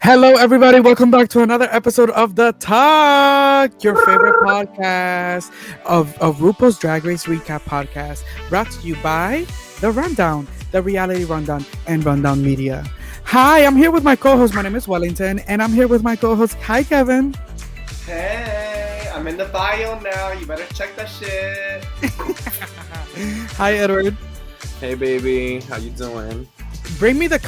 Hello, everybody. Welcome back to another episode of The Talk, your favorite podcast of RuPaul's Drag Race Recap podcast, brought to you by The Rundown, The Reality Rundown, and Rundown Media. Hi, I'm here with my co-host. My name is Wellington, and I'm here with my co-host. Hi, Kevin. Hey, I'm in the bio now. You better check that shit. Hi, Edward. Hey baby, how you doing? Bring me the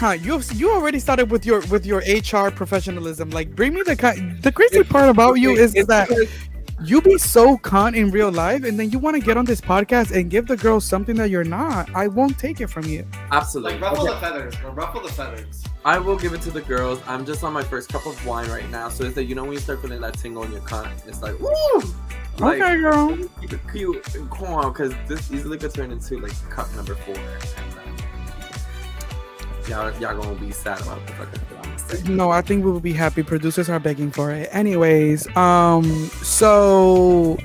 you already started with your HR professionalism. Like, bring me the crazy part about you is that you be so con in real life, and then you want to get on this podcast and give the girls something that you're not. I won't take it from you. Absolutely. Like, ruffle the feathers, bro. Ruffle the feathers. I will give it to the girls. I'm just on my first cup of wine right now, so it's that when you start feeling that tingle in your cunt, it's like, woo! Like, Okay, girl. Keep it cute and calm, because this easily could turn into like cup number 4. And, y'all gonna be sad about the fucking thing. No, I think we will be happy. Producers are begging for it. Anyways, so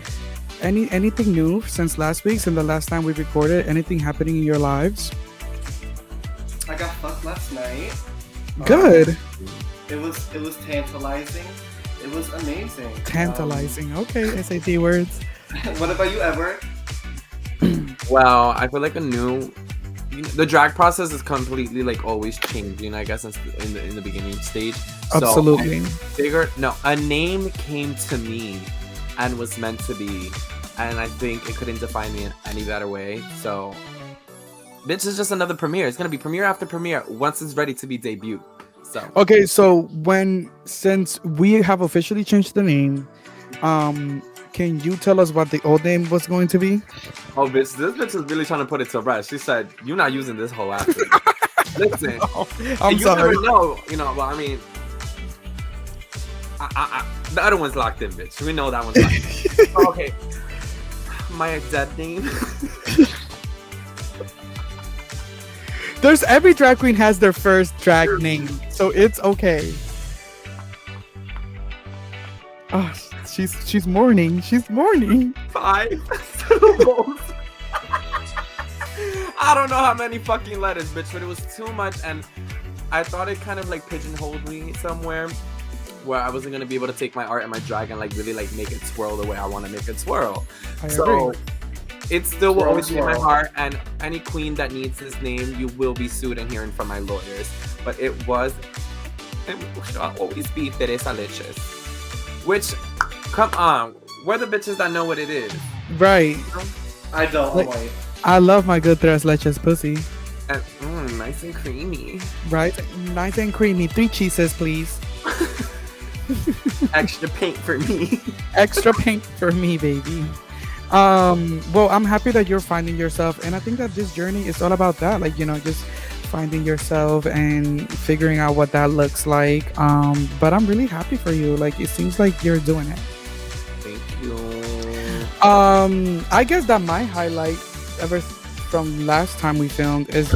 anything new since last week, since the last time we recorded? Anything happening in your lives? I got fucked last night. Good. It was tantalizing. It was amazing. Tantalizing. Okay, SAT words. What about you, Edward? Well, I feel like the drag process is completely like always changing, I guess, in the beginning stage. Absolutely. So a name came to me and was meant to be, and I think it couldn't define me in any better way. So, bitch is just another premiere. It's gonna be premiere after premiere once it's ready to be debuted. So okay, so since we have officially changed the name, can you tell us what the old name was going to be? Oh, bitch, this bitch is really trying to put it to rest. She said, "You're not using this whole after." Listen, I'm sorry. You never know, well, I mean, the other one's locked in, bitch. We know that one's locked in. Okay, my dead name. Every drag queen has their first drag name, so it's okay. Oh, she's mourning. She's mourning. 5 syllables. I don't know how many fucking letters, bitch, but it was too much, and I thought it kind of like pigeonholed me somewhere where I wasn't gonna be able to take my art and my drag and like really like make it swirl the way I want to make it swirl. I agree. It still will always be in my heart, and any queen that needs this name, you will be sued and hearing from my lawyers. But it was, and shall always be Teresa Leches. Which, come on, we're the bitches that know what it is. Right. I don't. Like, I'm white. I love my good tres leches pussy. And nice and creamy. Right? Nice and creamy. 3 cheeses, please. Extra paint for me. Extra paint for me, baby. Well, I'm happy that you're finding yourself, and I think that this journey is all about that, like, just finding yourself and figuring out what that looks like. But I'm really happy for you. Like, it seems like you're doing it. Thank you. I guess that my highlight ever from last time we filmed is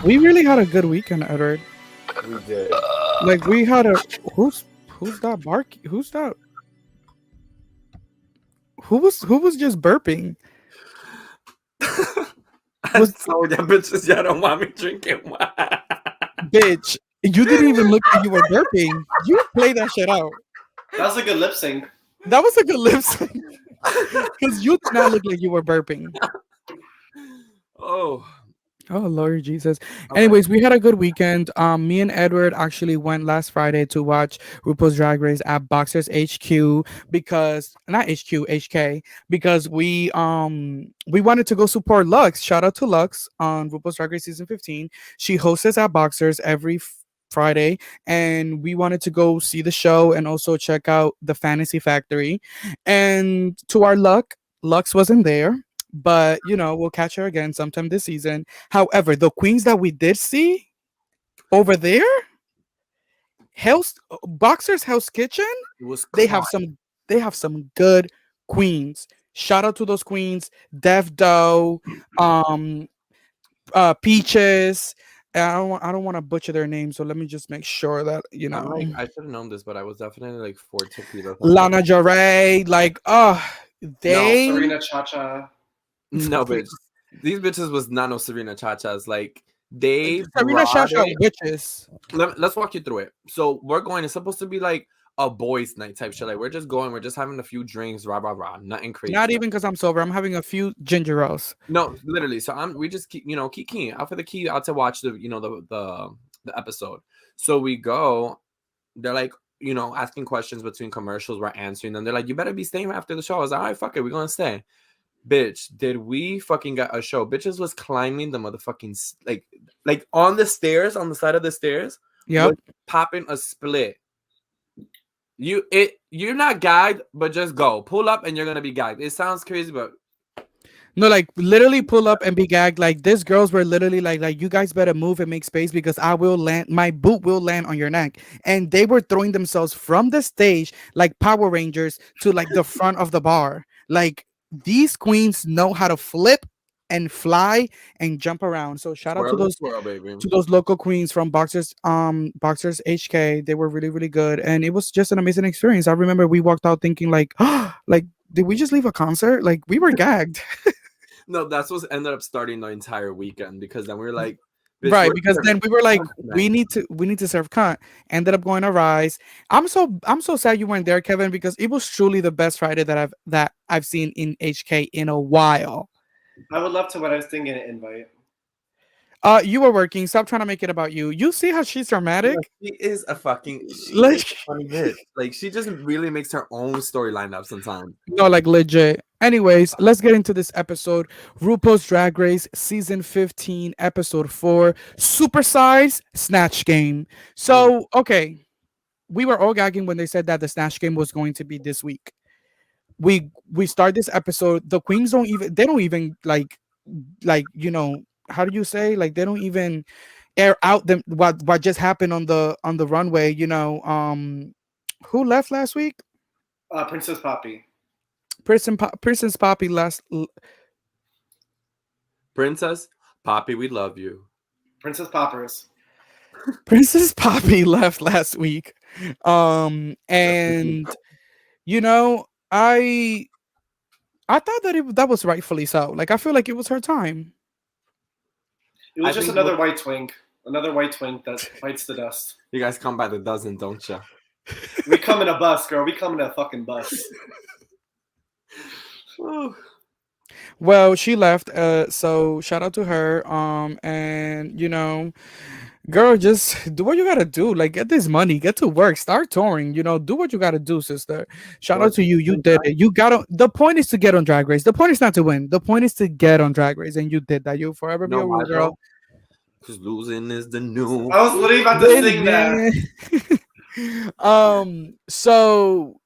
we really had a good weekend, Edward. We did. Like, we had who's that bark? Who's that? Who was just burping? I told ya bitches y'all don't want me drinking wine. Bitch, you didn't even look like you were burping. You play that shit out. That was a good lip sync. That was a good lip sync. Because you did not look like you were burping. Oh, Lord Jesus. Okay. Anyways, we had a good weekend. Me and Edward actually went last Friday to watch RuPaul's Drag Race at Boxers HQ because we wanted to go support Lux. Shout out to Lux on RuPaul's Drag Race season 15. She hosts at Boxers every Friday, and we wanted to go see the show and also check out the Fantasy Factory. And to our luck, Lux wasn't there. But we'll catch her again sometime this season. However, the queens that we did see over there, Boxers Hell's Kitchen, they have some good queens. Shout out to those queens, Dev Doe, Peaches. I don't want to butcher their names, so let me just make sure that I should have known this, but I was definitely like for tequila. Lana Jarre, like they No, Serena Chacha. No, bitch. These bitches was not no Serena Chachas. Like, They Serena brought Shasha it. witches. Let's walk you through it. So we're going. It's supposed to be like a boys' night type shit. Like we're just going. We're just having a few drinks. Rah rah rah. Nothing Not crazy. even because I'm sober. I'm having a few ginger ales. No, literally. So we just keep keep keying out for the key out to watch the the episode. So we go. They're like asking questions between commercials. We're answering them. They're like, you better be staying after the show. I was like, all right, fuck it, we're gonna stay. Bitch, did we fucking get a show? Bitches was climbing the motherfucking like on the stairs, on the side of the stairs, Yep. was popping a split. You're not gagged, but just go. Pull up and you're gonna be gagged. It sounds crazy, but No, like literally pull up and be gagged. Like these girls were literally like you guys better move and make space because I will land. My boot will land on your neck. And they were throwing themselves from the stage like Power Rangers to like the front of the bar. Like these queens know how to flip and fly and jump around. So shout out swirl and swirl, baby. to those local queens from Boxers HK. They were really really good and it was just an amazing experience. I remember we walked out thinking like like did we just leave a concert? Like we were gagged. No, that's what ended up starting the entire weekend because then we were like, bitch, Right, we're because then we were like, we tonight. need to serve cunt. Ended up going to Rise. I'm so sad you weren't there, Kevin, because it was truly the best Friday that I've seen in HK in a while. I would love to, but I was thinking an invite. You were working. Stop trying to make it about you. You see how she's dramatic? She is a fucking Like funny bitch. Like she just really makes her own storyline up sometimes. no, like legit. Anyways, let's get into this episode. RuPaul's Drag Race season 15, episode 4, Supersized Snatch Game. So, okay, we were all gagging when they said that the Snatch Game was going to be this week. We start this episode. The queens don't even like how do you say, like they don't even air out them what just happened on the runway. Who left last week? Princess Poppy. Princess Poppy last. Princess Poppy, we love you. Princess Poppers. Princess Poppy left last week. And you know, I thought that was rightfully so. Like I feel like it was her time. It was I just think another white twink. Another white twink that bites the dust. You guys come by the dozen, don't you? We come in a bus, girl. We come in a fucking bus. Well, she left. So shout out to her. And girl, just do what you gotta do. Like get this money, get to work, start touring. Do what you gotta do, sister. Shout out to you. You did it. You got on. The point is to get on Drag Race. The point is not to win. The point is to get on Drag Race, and you did that. You'll forever be a real girl. Because losing is the new. I was literally about to sing that. So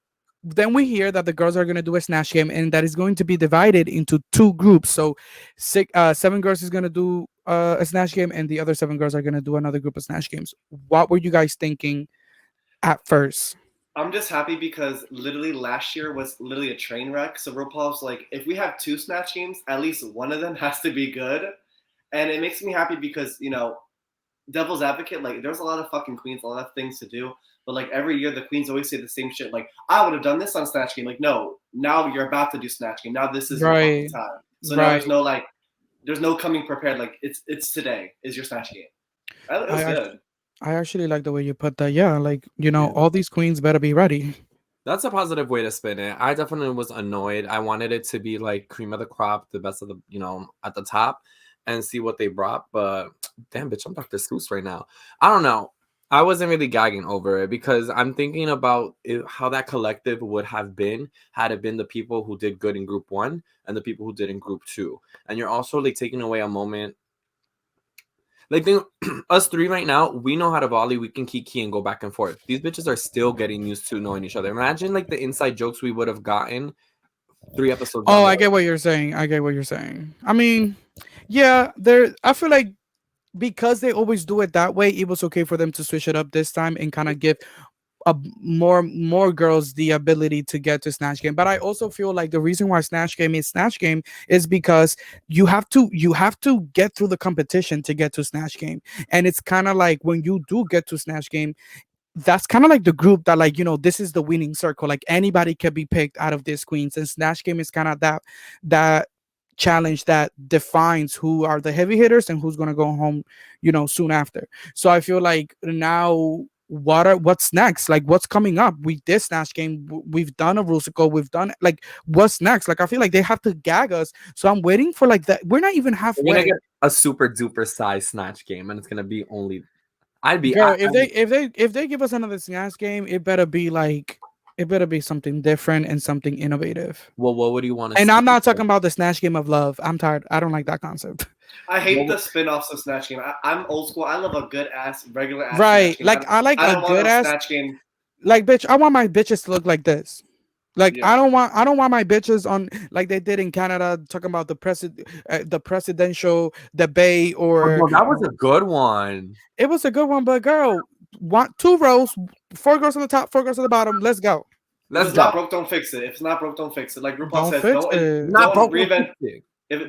then we hear that the girls are going to do a Snatch Game and that is going to be divided into two groups. So seven girls is going to do a Snatch Game and the other seven girls are going to do another group of Snatch Games. What were you guys thinking at first? I'm just happy because literally last year was literally a train wreck. So RuPaul's like, if we have two Snatch Games, at least one of them has to be good. And it makes me happy because, devil's advocate, like there's a lot of fucking queens, a lot of things to do. But like every year the queens always say the same shit. Like, I would have done this on Snatch Game. Like, no, now you're about to do Snatch Game. Now this is your fucking time. So now there's no coming prepared. Like it's today is your Snatch Game. It was good. I actually like the way you put that. Yeah, like all these queens better be ready. That's a positive way to spin it. I definitely was annoyed. I wanted it to be like cream of the crop, the best of the at the top, and see what they brought. But damn, bitch, I'm Dr. Seuss right now. I don't know. I wasn't really gagging over it because I'm thinking about how that collective would have been had it been the people who did good in group 1 and the people who did in group 2. And you're also like taking away a moment. Like us three right now, we know how to volley. We can kiki and go back and forth. These bitches are still getting used to knowing each other. Imagine like the inside jokes we would have gotten 3 episodes. Oh, I get what you're saying. I mean, yeah, I feel like because they always do it that way, it was okay for them to switch it up this time and kind of give more girls the ability to get to Snatch Game. But I also feel like the reason why Snatch Game is because you have to get through the competition to get to Snatch Game. And it's kind of like when you do get to Snatch Game, that's kind of like the group that this is the winning circle. Like anybody can be picked out of this queens, and Snatch Game is kind of that challenge that defines who are the heavy hitters and who's gonna go home, soon after. So I feel like now what's next? Like what's coming up? We did Snatch Game, we've done a Rusical, we've done like what's next? Like I feel like they have to gag us. So I'm waiting for like that. We're not even We're gonna halfway. get a super duper size Snatch Game, and it's gonna be only. Girl, if they give us another Snatch Game, it better be something different and something innovative. Well, what would you want to And see? I'm not talking about the Snatch Game of love. I'm tired. I don't like that concept. I hate Well, the spin-offs of Snatch Game. I'm old school. I love a good ass, regular ass Right. Snatch Game. Like I like I a don't want good no ass, Snatch Game. like bitch, I want my bitches to look like this. Like Yeah. I don't want my bitches on like they did in Canada talking about the presidential debate or no, that was a good one. it was a good one, but girl, want 2 rows, 4 girls on the top, 4 girls on the bottom. Let's go. If Let's it's not go. broke, don't fix it. If it's not broke, don't fix it. Like RuPaul Don't says, fix it. Not don't broke. reinvent.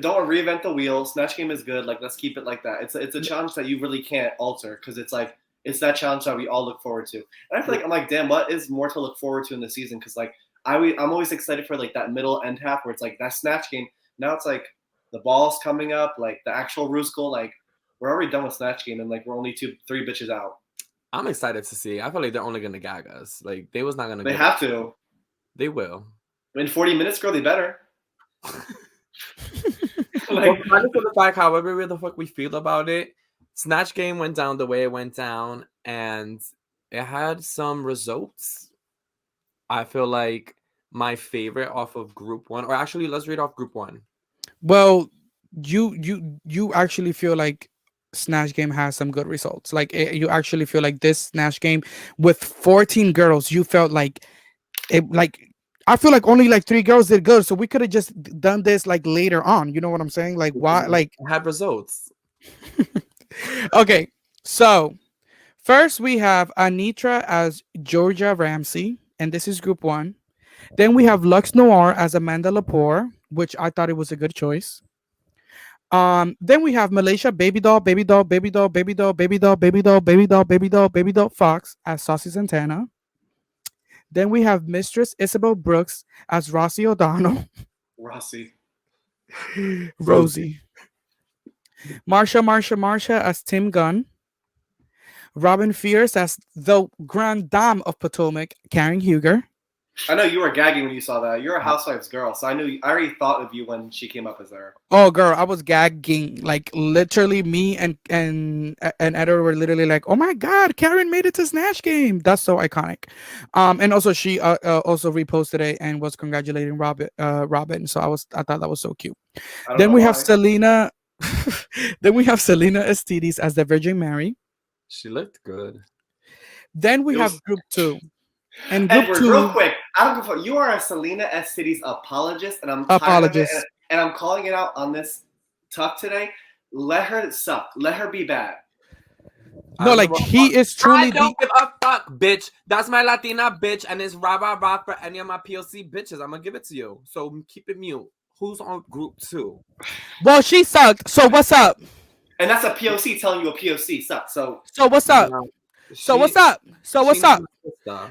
Don't reinvent the wheel. Snatch Game is good. Like let's keep it like that. It's a challenge that you really can't alter because it's like it's that challenge that we all look forward to. And I feel like I'm like, damn, what is more to look forward to in the season? Because like I'm always excited for like that middle end half where it's like that Snatch Game. Now it's like the ball's coming up, like the actual Rusical. Like we're already done with Snatch Game and like we're only 3 bitches out. I'm excited to see. I feel like they're only gonna gag us. Like they was not gonna. They have to. They will. In 40 minutes, girl, they better. Well, regardless of the fact, however the fuck we feel about it, Snatch Game went down the way it went down, and it had some results. I feel like my favorite off of Group 1, or actually, let's read off Group 1. Well, you actually feel like Snatch Game has some good results. Like you actually feel like this Snatch Game with 14 girls, you felt like it like I feel like only like 3 girls did good, so we could have just done this like later on. You know what I'm saying? Like why? Like It had results. okay, so first we have Anitra as Georgia Ramsey, and this is Group 1. Then we have Lux Noir as Amanda Lepore, which I thought it was a good choice. Then we have Malaysia Baby Doll, Baby Doll, Baby Doll, Baby Doll, Baby Doll, Baby Doll, Baby Doll, Baby Doll, Baby Doll Fox as Saucy Santana. Then we have Mistress Isabel Brooks as Rossi O'Donnell. Rossi. Rosie. Marsha as Tim Gunn. Robin Fierce as the Grand Dame of Potomac, Karen Huger. I know you were gagging when you saw that. You're a Housewives girl, so I already thought of you when she came up as there. Oh, girl, I was gagging. Like literally, me and Edward were literally like, "Oh my God, Karen made it to Snatch Game." That's so iconic. And also she also reposted it and was congratulating Robin. So I thought that was so cute. Then we have Selena. Then we have Selena Estides as the Virgin Mary. She looked good. Then we have Group 2. And Group Edward, 2, real quick, I don't give a fuck. You are a Selena S. City's apologist, and I'm tired of it, and I'm calling it out on this talk today. Let her suck. Let her be bad. No, like he is truly. I don't give a fuck, bitch. That's my Latina bitch, and it's rah rah rah for any of my POC bitches. I'm gonna give it to you. So keep it mute. Who's on Group 2? Well, she sucked. So what's up? And that's a POC telling you a POC sucks. So what's up? So what's up? So what's up?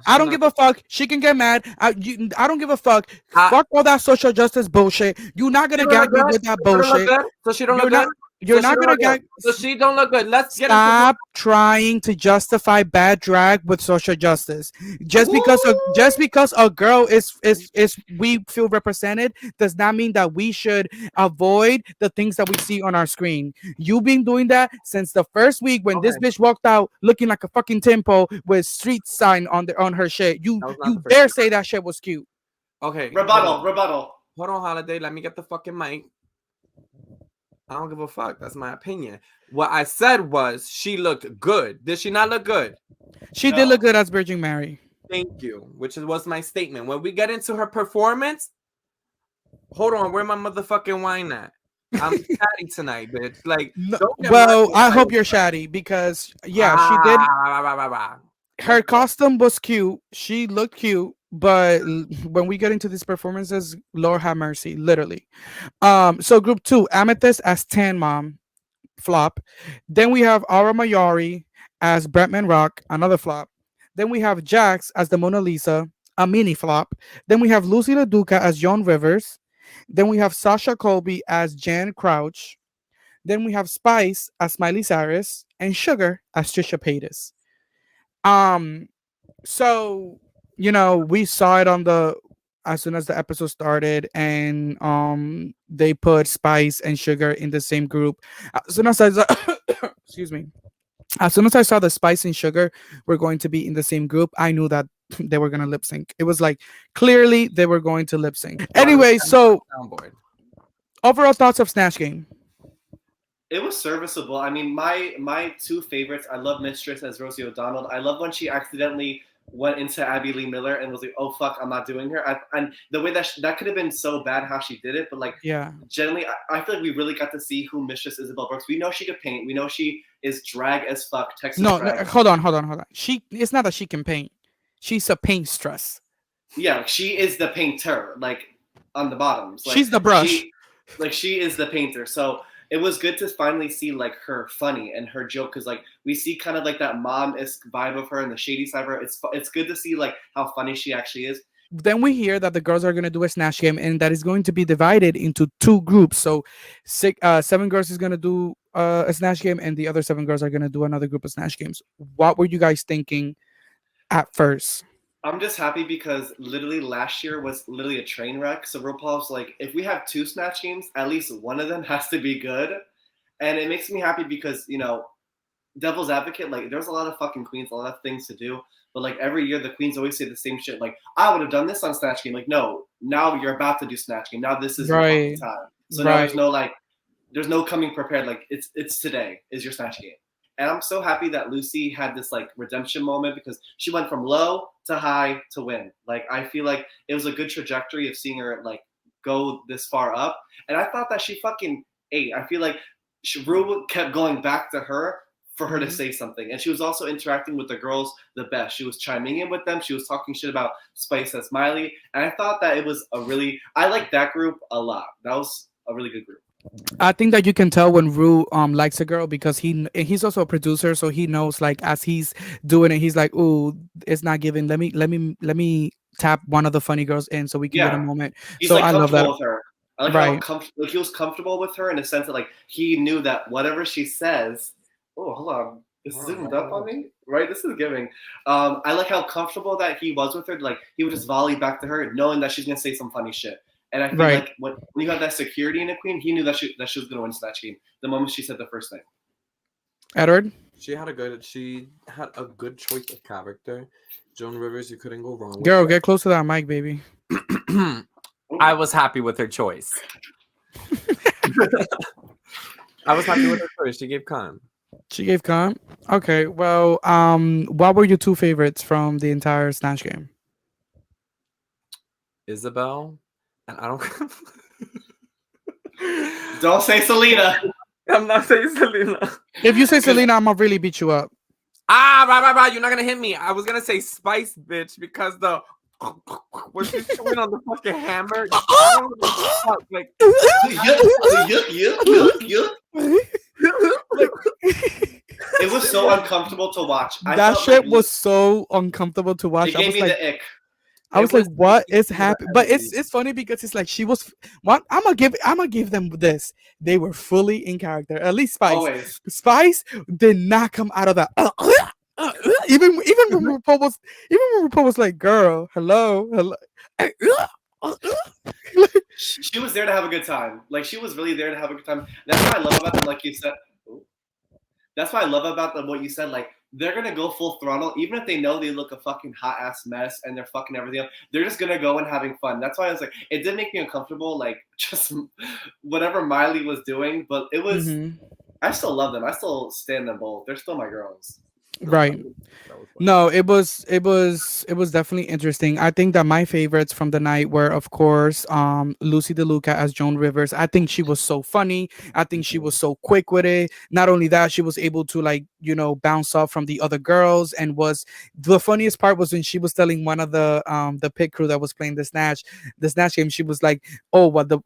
I don't give a fuck. She can get mad. I don't give a fuck. Fuck all that social justice bullshit. You're not gonna gag me with that bullshit. So she don't look good. You're not gonna gag. So she don't look good. Let's get Stop trying to justify bad drag with social justice. Just because a girl is we feel represented does not mean that we should avoid the things that we see on our screen. You've been doing that since the first week when this bitch walked out looking like a fucking tempo with street sign on her shit. You dare say that shit was cute? Okay. Rebuttal. Hold on, Holiday. Let me get the fucking mic. I don't give a fuck. That's my opinion. What I said was she looked good. Did she not look good? She did look good as Virgin Mary. Thank you. Which was my statement. When we get into her performance, hold on. Where my motherfucking wine at? I'm chatty tonight, bitch. Like, well, I hope you're chatty because she did. Her costume was cute. She looked cute. But when we get into these performances, Lord have mercy, literally. So Group 2, Amethyst as Tan Mom, flop. Then we have Aura Mayari as Brentman Rock, another flop. Then we have Jax as the Mona Lisa, a mini flop. Then we have Lucy LaDuca as Joan Rivers. Then we have Sasha Colby as Jan Crouch. Then we have Spice as Miley Cyrus and Sugar as Trisha Paytas. Um, so we saw it on the as soon as the episode started, and they put Spice and Sugar in the same group. As soon as I saw, excuse me, as soon as I saw the Spice and Sugar were going to be in the same group, I knew that they were gonna lip sync. It was like clearly they were going to lip sync. Anyway, so Soundboard. overall thoughts of Snatch Game. It was serviceable. I mean, my two favorites. I love Mistress as Rosie O'Donnell. I love when she accidentally went into Abby Lee Miller and was like, "Oh fuck, I'm not doing her." And the way that could have been so bad how she did it, but like, Yeah. generally, I feel like we really got to see who Mistress Isabel Brooks. We know she could paint. We know she is drag as fuck. Texas No, drag. hold on. It's not that she can paint. She's a paintstress. Yeah, she is the painter. Like on the bottoms. Like, She's the brush. She is the painter. So it was good to finally see like her funny and her joke, because like we see kind of like that mom-esque vibe of her and the shady side of her. It's good to see like how funny she actually is. Then we hear that the girls are going to do a Snatch Game, and that is going to be divided into two groups. So seven girls is going to do a Snatch Game, and the other seven girls are going to do another group of Snatch Games. What were you guys thinking at first? I'm just happy because literally last year was literally a train wreck. So RuPaul's like, if we have two Snatch Games, at least one of them has to be good. And it makes me happy because, devil's advocate, like there's a lot of fucking queens, a lot of things to do. But like every year the queens always say the same shit. Like, I would have done this on Snatch Game. Like, no, now you're about to do Snatch Game. Now this is your fucking time. So now there's no coming prepared. Like it's today is your Snatch Game. And I'm so happy that Lucy had this like redemption moment, because she went from low to high to win. Like I feel like it was a good trajectory of seeing her like go this far up. And I thought that she fucking ate. I feel like Rue kept going back to her for her to say something. And she was also interacting with the girls the best. She was chiming in with them. She was talking shit about Spice as Miley. And I thought that it was I liked that group a lot. That was a really good group. I think that you can tell when Rue likes a girl, because he's also a producer, so he knows like as he's doing it, he's like, "Ooh, it's not giving. Let me tap one of the funny girls in so we can get a moment." He's so like I love that. With her. I like how like he was comfortable with her in a sense that like he knew that whatever she says. Oh, hold on. This is zoomed up on me, right? This is giving. I like how comfortable that he was with her. Like he would just volley back to her, knowing that she's gonna say some funny shit. And I feel like when you have that security in a queen, he knew that she was gonna win Snatch Game the moment she said the first thing. Edward, she had a good choice of character. Joan Rivers, you couldn't go wrong with. Girl, get close to that mic, baby. I was happy with her choice. I was happy with her choice. She gave calm. She gave calm. Okay, well, what were your two favorites from the entire Snatch Game? Isabel. And I don't say Selena. I'm not saying Selena. If you say Selena, I'm gonna really beat you up. Right. You're not gonna hit me. I was gonna say Spice, bitch, because when she's chewing on the fucking hammer, like it was so uncomfortable to watch. That shit was so uncomfortable to watch. It gave me the ick. I was like, "What is happening?" But it's funny because it's like she was. What I'm gonna give them this. They were fully in character. At least Spice. Always. Spice did not come out of that. Even when RuPaul was like, "Girl, hello." She was there to have a good time. Like she was really there to have a good time. That's what I love about them. Like you said, that's what I love about them. What you said, like. They're gonna go full throttle, even if they know they look a fucking hot ass mess and they're fucking everything up. They're just gonna go and having fun. That's why I was like, it did make me uncomfortable, like just whatever Miley was doing. But it was, I still love them. I still stand them both. They're still my girls. Right. No, it was definitely interesting. I think that my favorites from the night were, of course, Lucy DeLuca as Joan Rivers. I think she was so funny. I think she was so quick with it. Not only that, she was able to like, bounce off from the other girls, and was the funniest part was when she was telling one of the pit crew that was playing the Snatch Game. She was like, "Oh, what the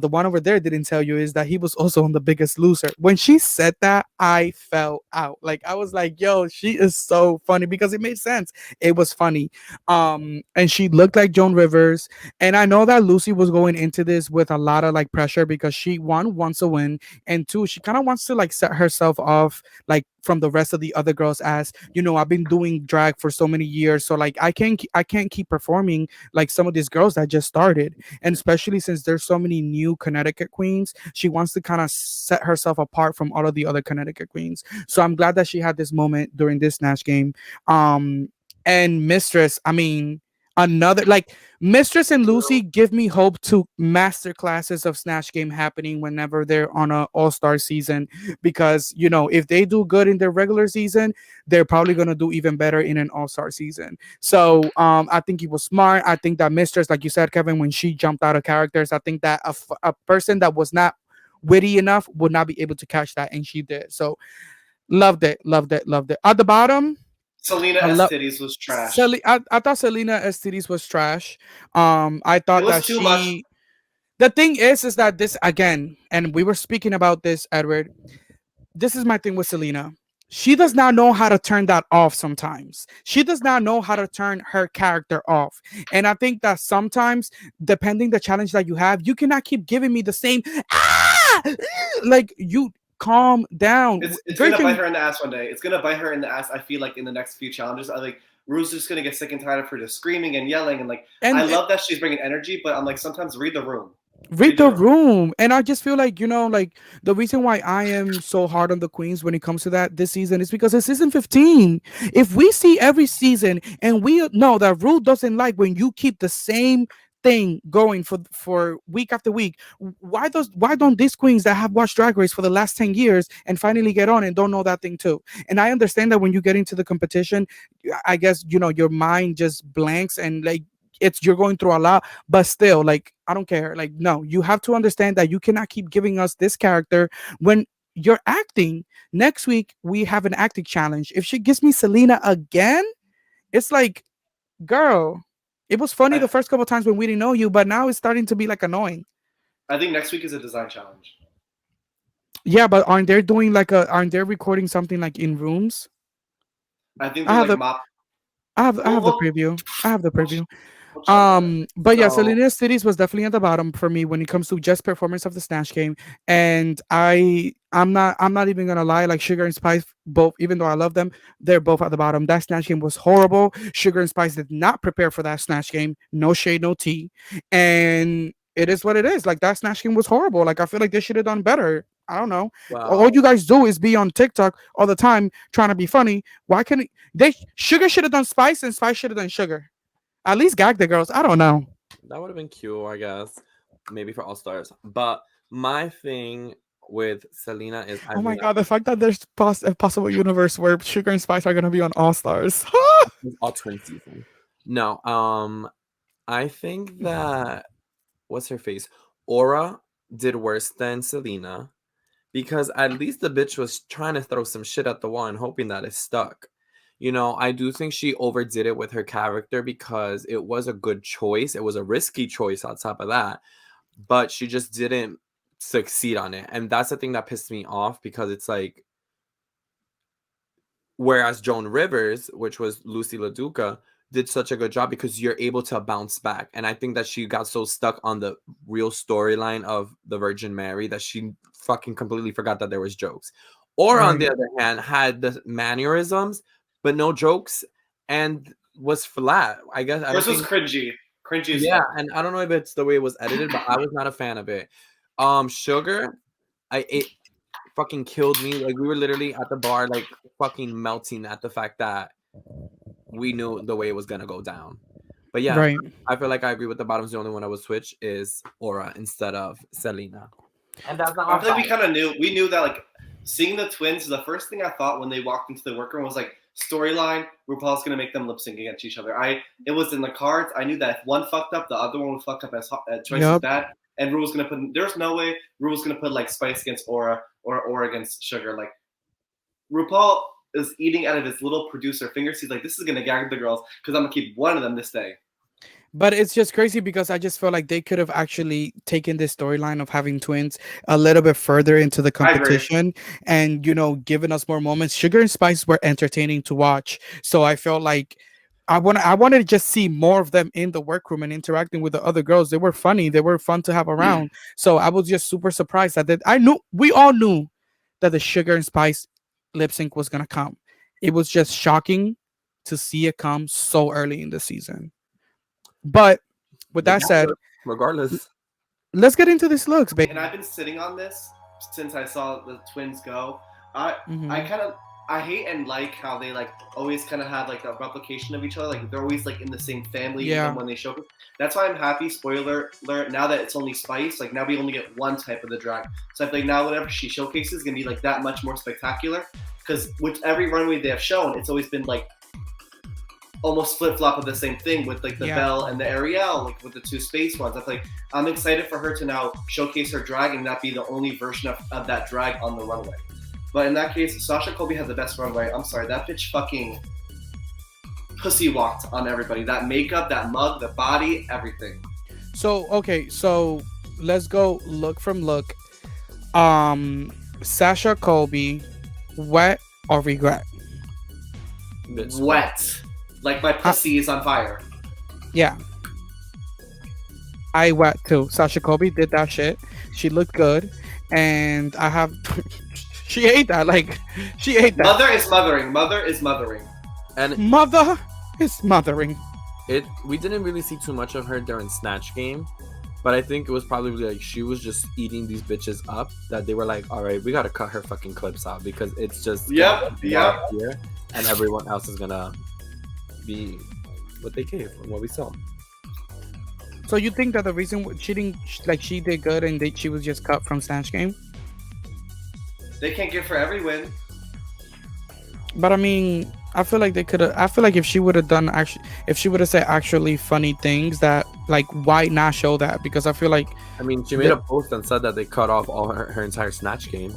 one over there didn't tell you is that he was also on The Biggest Loser." When she said that, I fell out. Like I was like, "Yo, She is so funny because it made sense. It was funny. And she looked like Joan Rivers. And I know that Lucy was going into this with a lot of like pressure because she wants to win, and two, she kind of wants to like set herself off like from the rest of the other girls as, I've been doing drag for so many years, so like I can't keep performing like some of these girls that just started. And especially since there's so many new Connecticut queens, she wants to kind of set herself apart from all of the other Connecticut queens. So I'm glad that she had this moment during this Snatch game. And Mistress, I mean, another like Mistress and Lucy give me hope to master classes of Snatch game happening whenever they're on a all-star season, because if they do good in their regular season, they're probably going to do even better in an all-star season. So I think it was smart. I think that Mistress, like you said, Kevin, when she jumped out of characters, I think that a person that was not witty enough would not be able to catch that, and she did. So loved it, loved it, loved it. At the bottom, Selena I S love titties was trash. I thought Selena STDs was trash. I It thought was that too much. the thing is that this again, and we were speaking about this, Edward. This is my thing with Selena. She does not know how to turn that off sometimes. She does not know how to turn her character off. And I think that sometimes, depending the challenge that you have, you cannot keep giving me the same ah like you calm down. It's Great gonna bite thing. her in the ass one day. It's gonna bite her in the ass. I feel like in the next few challenges, I like Rue's just gonna get sick and tired of her just screaming and yelling and like. I And love that she's bringing energy, but I'm like sometimes read the room. read Read the the room. room. And I just feel like, like the reason why I am so hard on the queens when it comes to that this season is because it's season 15. If we see every season and we know that Rule doesn't like when you keep the same thing going for week after week, why don't these queens that have watched Drag Race for the last 10 years and finally get on and don't know that thing too? And I understand that when you get into the competition, I guess your mind just blanks, and like you're going through a lot, but still, like, I don't care. Like, no, you have to understand that you cannot keep giving us this character when you're acting. Next week we have an acting challenge. If she gives me Selena again, it's like, girl, it was funny I, the first couple times when we didn't know you, but now it's starting to be like annoying. I think next week is a design challenge. Yeah, but aren't they recording something like in rooms? I think I they're have like the mop. I We'll have the we'll, preview. I have the we'll, preview. we'll check on it. But yeah, So Selena Cities was definitely at the bottom for me when it comes to just performance of the Snatch game. And I'm not even gonna lie, like Sugar and Spice, both, even though I love them, they're both at the bottom. That Snatch game was horrible. Sugar and Spice did not prepare for that Snatch game. No shade, no tea. And it is what it is. Like, that Snatch game was horrible. Like, I feel like they should have done better. I don't know. All well, you guys do is be on TikTok all the time trying to be funny. Why can't they? Sugar should have done Spice, and Spice should have done Sugar. At least gag the girls. I don't know. that would have been cute, I guess. Maybe for All Stars. But my thing with Selena is I Oh my really god, the fact that there's a possible universe where Sugar and Spice are gonna be on All Stars. all twin season. No, I think that what's her face? Aura did worse than Selena because at least the bitch was trying to throw some shit at the wall and hoping that it stuck. I do think she overdid it with her character because it was a good choice. It was a risky choice on top of that, but she just didn't succeed on it. And that's the thing that pissed me off because it's like, whereas Joan Rivers, which was Lucy LaDuca, did such a good job because you're able to bounce back. And I think that she got so stuck on the real storyline of the Virgin Mary that she fucking completely forgot that there was jokes. Or on the Right. other hand, had the mannerisms, but no jokes and was flat. I guess I don't Hers was think cringy. Cringy as yeah, fuck. and I don't know if it's the way it was edited, but I was not a fan of it. Sugar, it fucking killed me. Like we were literally at the bar, like fucking melting at the fact that we knew the way it was gonna go down. But yeah, Right. I feel like I agree with the bottoms. The only one I would switch is Aura instead of Selena. And that's not I my feel like we fault. kind of knew. We knew that like seeing the twins. The first thing I thought when they walked into the workroom was like storyline. RuPaul's gonna make them lip sync against each other. It was in the cards. I knew that if one fucked up, the other one would fuck up as twice as Yep. bad. And Ru was gonna put. There's no way Ru was gonna put like Spice against Aura or Aura against Sugar. Like RuPaul is eating out of his little producer fingers. He's like, this is gonna gag the girls because I'm gonna keep one of them this day. But it's just crazy because I just feel like they could have actually taken this storyline of having twins a little bit further into the I agree. competition and, given us more moments. Sugar and Spice were entertaining to watch. So I felt like I wanted to just see more of them in the workroom and interacting with the other girls. They were funny. They were fun to have around. So I was just super surprised I knew we all knew that the Sugar and Spice lip sync was gonna come. It was just shocking to see it come so early in the season. But with that said, Regardless. let's get into these looks, babe. And I've been sitting on this since I saw the twins go. I Mhm. kind of I hate and like how they like always kind of have like a replication of each other. Like they're always like in the same family even Yeah. when they show. That's why I'm happy. Spoiler alert! Now that it's only Spice, like now we only get one type of the drag. So I feel like now whatever she showcases is gonna be like that much more spectacular. Because with every runway they have shown, it's always been like almost flip flop of the same thing with like the Yeah. Belle and the Ariel, like with the two space ones. I feel like I'm excited for her to now showcase her drag and not be the only version of that drag on the runway. But in that case, Sasha Colby has the best runway. I'm sorry, that bitch fucking pussy walked on everybody. That makeup, that mug, the body, everything. So okay, so let's go look from look. Sasha Colby, wet or regret? Bitch. Wet. Like my pussy is on fire. Yeah, I wet too. Sasha Colby did that shit. She looked good, and I have. She ate that. Like she ate that. Mother is mothering. Mother is mothering. And Mother is mothering. we didn't really see too much of her during Snatch Game, but I think it was probably like she was just eating these bitches up that they were like, all right, we gotta cut her fucking clips out because it's just Yep, yep. here, and everyone else is gonna be what they gave from what we saw. So you think that the reason she didn't like she did good and she was just cut from Snatch Game? They can't give her every win. But I mean, I feel like they could have. I feel like if she would have done actually, if she would have said actually funny things, that like why not show that? Because I feel like, I mean, she made a post and said that they cut off all her entire Snatch Game.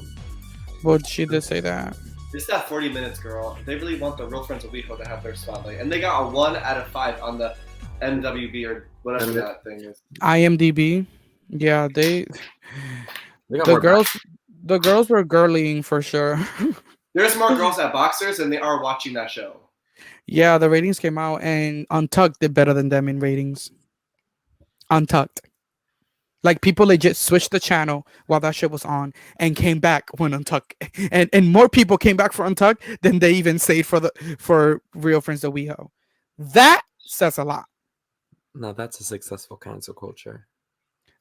well, she did say that. It's that 40 minutes, girl. They really want the real friends of WeHo to have their spotlight. And they got a 1 out of 5 on the MWB or whatever that thing is. IMDb, yeah, They got the more girls, the girls were girlying for sure. There's more girls at Boxers than they are watching that show. Yeah, the ratings came out and Untucked did better than them in ratings. Untucked. Like people legit switched the channel while that shit was on and came back when Untucked, and more people came back for Untucked than they even stayed for Real Friends of WeHo. That says a lot. No, that's a successful cancel culture.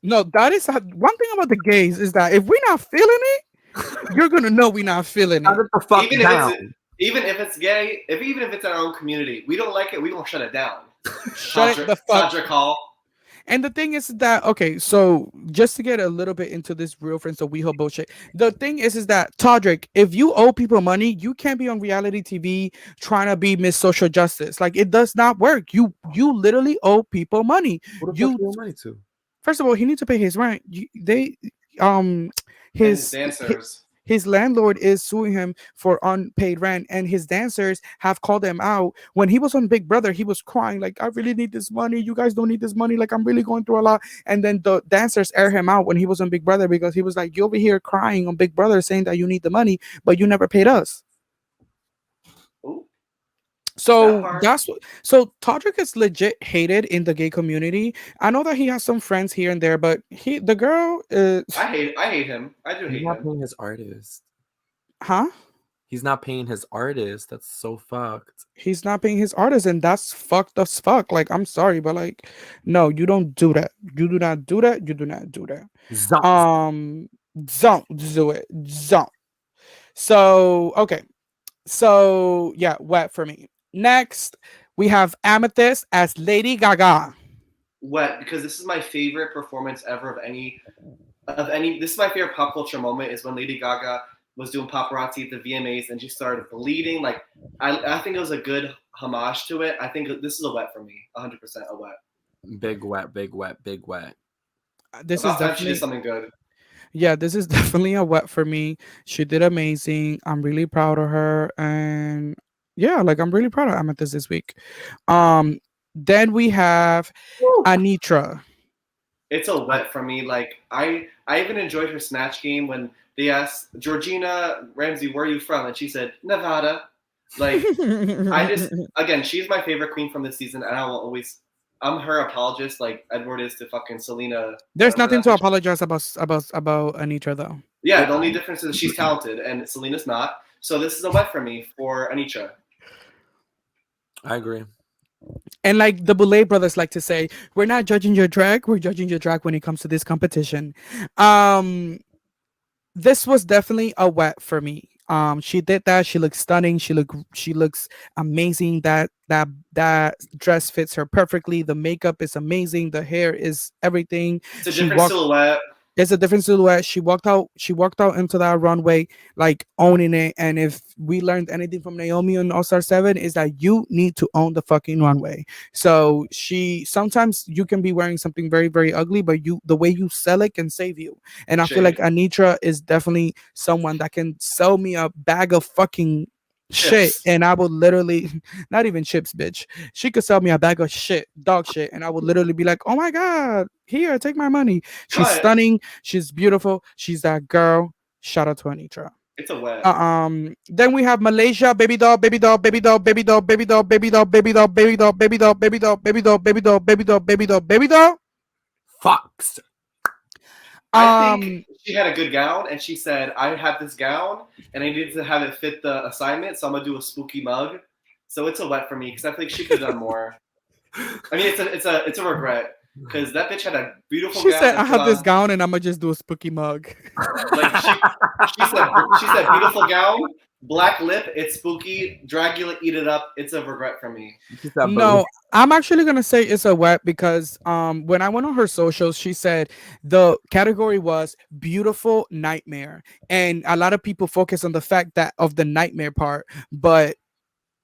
No, that is one thing about the gays is that if we're not feeling it, you're gonna know we're not feeling Shut it. it the fuck Even down. even if it's gay, even if it's in our own community, we don't like it, we won't shut it down. Shut it the fuck. Tadra call. And the thing is that okay, so just to get a little bit into this Real Friends of WeHo bullshit, the thing is that Todrick, if you owe people money, you can't be on reality TV trying to be Miss Social Justice. Like it does not work. You literally owe people money. Who the You fuck you owe money to? first of all, he needs to pay his rent. They And his dancers. his landlord is suing him for unpaid rent, and his dancers have called him out. When he was on Big Brother, he was crying like, I really need this money, you guys don't need this money, like I'm really going through a lot. And then the dancers air him out when he was on Big Brother because he was like, you over here crying on Big Brother saying that you need the money, but you never paid us. Ooh, So part. so Todrick is legit hated in the gay community. I know that he has some friends here and there, but the girl I hate him. I do He's hate not him. paying his artist. huh? He's not paying his artist. That's so fucked. He's not paying his artist, and that's fucked as fuck. Like, I'm sorry, but like, no, you don't do that. You do not do that. You do not do that. Zonk. Don't do it. Don't. So okay. So yeah, wet for me. Next, we have Amethyst as Lady Gaga. Wet, because this is my favorite performance ever of any. This is my favorite pop culture moment is when Lady Gaga was doing paparazzi at the VMAs and she started bleeding. Like I think it was a good homage to it. I think this is a wet for me, 100% a wet. Big wet, big wet, big wet. This About is time she definitely did something good. yeah, this is definitely a wet for me. She did amazing. I'm really proud of her, and yeah, like I'm really proud of Amethyst this week. Um, Then we have Anitra. It's a wet for me. Like I even enjoyed her snatch game when they asked Georgina Ramsey, "Where are you from?" and she said Nevada. Like I just again, she's my favorite queen from this season, and I will always. I'm her apologist, like Edward is to fucking Selena, There's whatever nothing that to bitch. apologize about Anitra though. Yeah, the only difference is she's talented and Selena's not. So this is a wet for me for Anitra. I agree. And like the Boulay brothers like to say, we're not judging your drag, we're judging your drag when it comes to this competition. Um, this was definitely a wet for me. She did that. She looks stunning. She looks amazing. That dress fits her perfectly. The makeup is amazing. The hair is everything. It's a She different walked silhouette. It's a different silhouette. She walked out. She walked out into that runway like owning it. And if we learned anything from Naomi on All Star 7, is that you need to own the fucking runway. So she sometimes you can be wearing something very very ugly, but the way you sell it can save you. And I feel like Shade. Anitra is definitely someone that can sell me a bag of fucking shit, Chips. and I would literally not even chips, bitch. She could sell me a bag of shit, dog shit, and I would literally be like, oh my god, here, take my money. She's Cut. stunning. She's beautiful. She's that girl. Shout out to Anitra. It's a wet. Then we have Malaysia, baby doll, baby doll, baby doll, baby doll, baby doll, baby doll, baby doll, baby doll, baby doll, baby doll, baby doll, baby doll, baby doll, baby doll, baby doll. Fox. I think she had a good gown, and she said, "I have this gown, and I needed to have it fit the assignment, so I'm gonna do a spooky mug." So it's a wet for me because I think she could have done more. I mean, it's a regret because that bitch had a beautiful She gown. said, and I put have this on- gown and I'm gonna just do a spooky mug. Like she said beautiful gown, black lip. It's spooky. Dragula, eat it up. It's a regret for me. No, I'm actually gonna say it's a wet because when I went on her socials, she said the category was beautiful nightmare, and a lot of people focus on the fact that of the nightmare part, but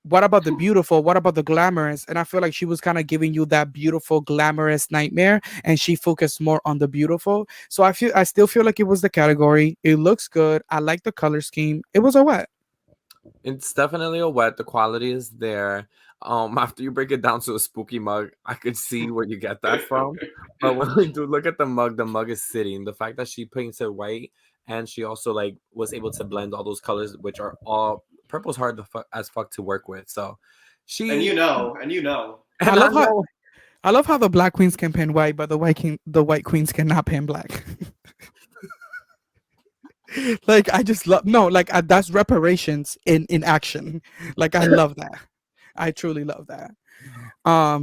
what about the beautiful? What about the glamorous? And I feel like she was kind of giving you that beautiful, glamorous nightmare, and she focused more on the beautiful. So I still feel like it was the category. It looks good. I like the color scheme. It was a wet. It's definitely a wet. The quality is there. After you break it down to a spooky mug, I could see where you get that from. But when we do look at the mug is sitting. The fact that she paints it white and she also like was able to blend all those colors, which are all purple's hard as fuck to work with. So she And you know. and I love how know. I love how the black queens can paint white, but the white queens cannot paint black. Like I just love no, like that's reparations in action. Like I love that. I truly love that.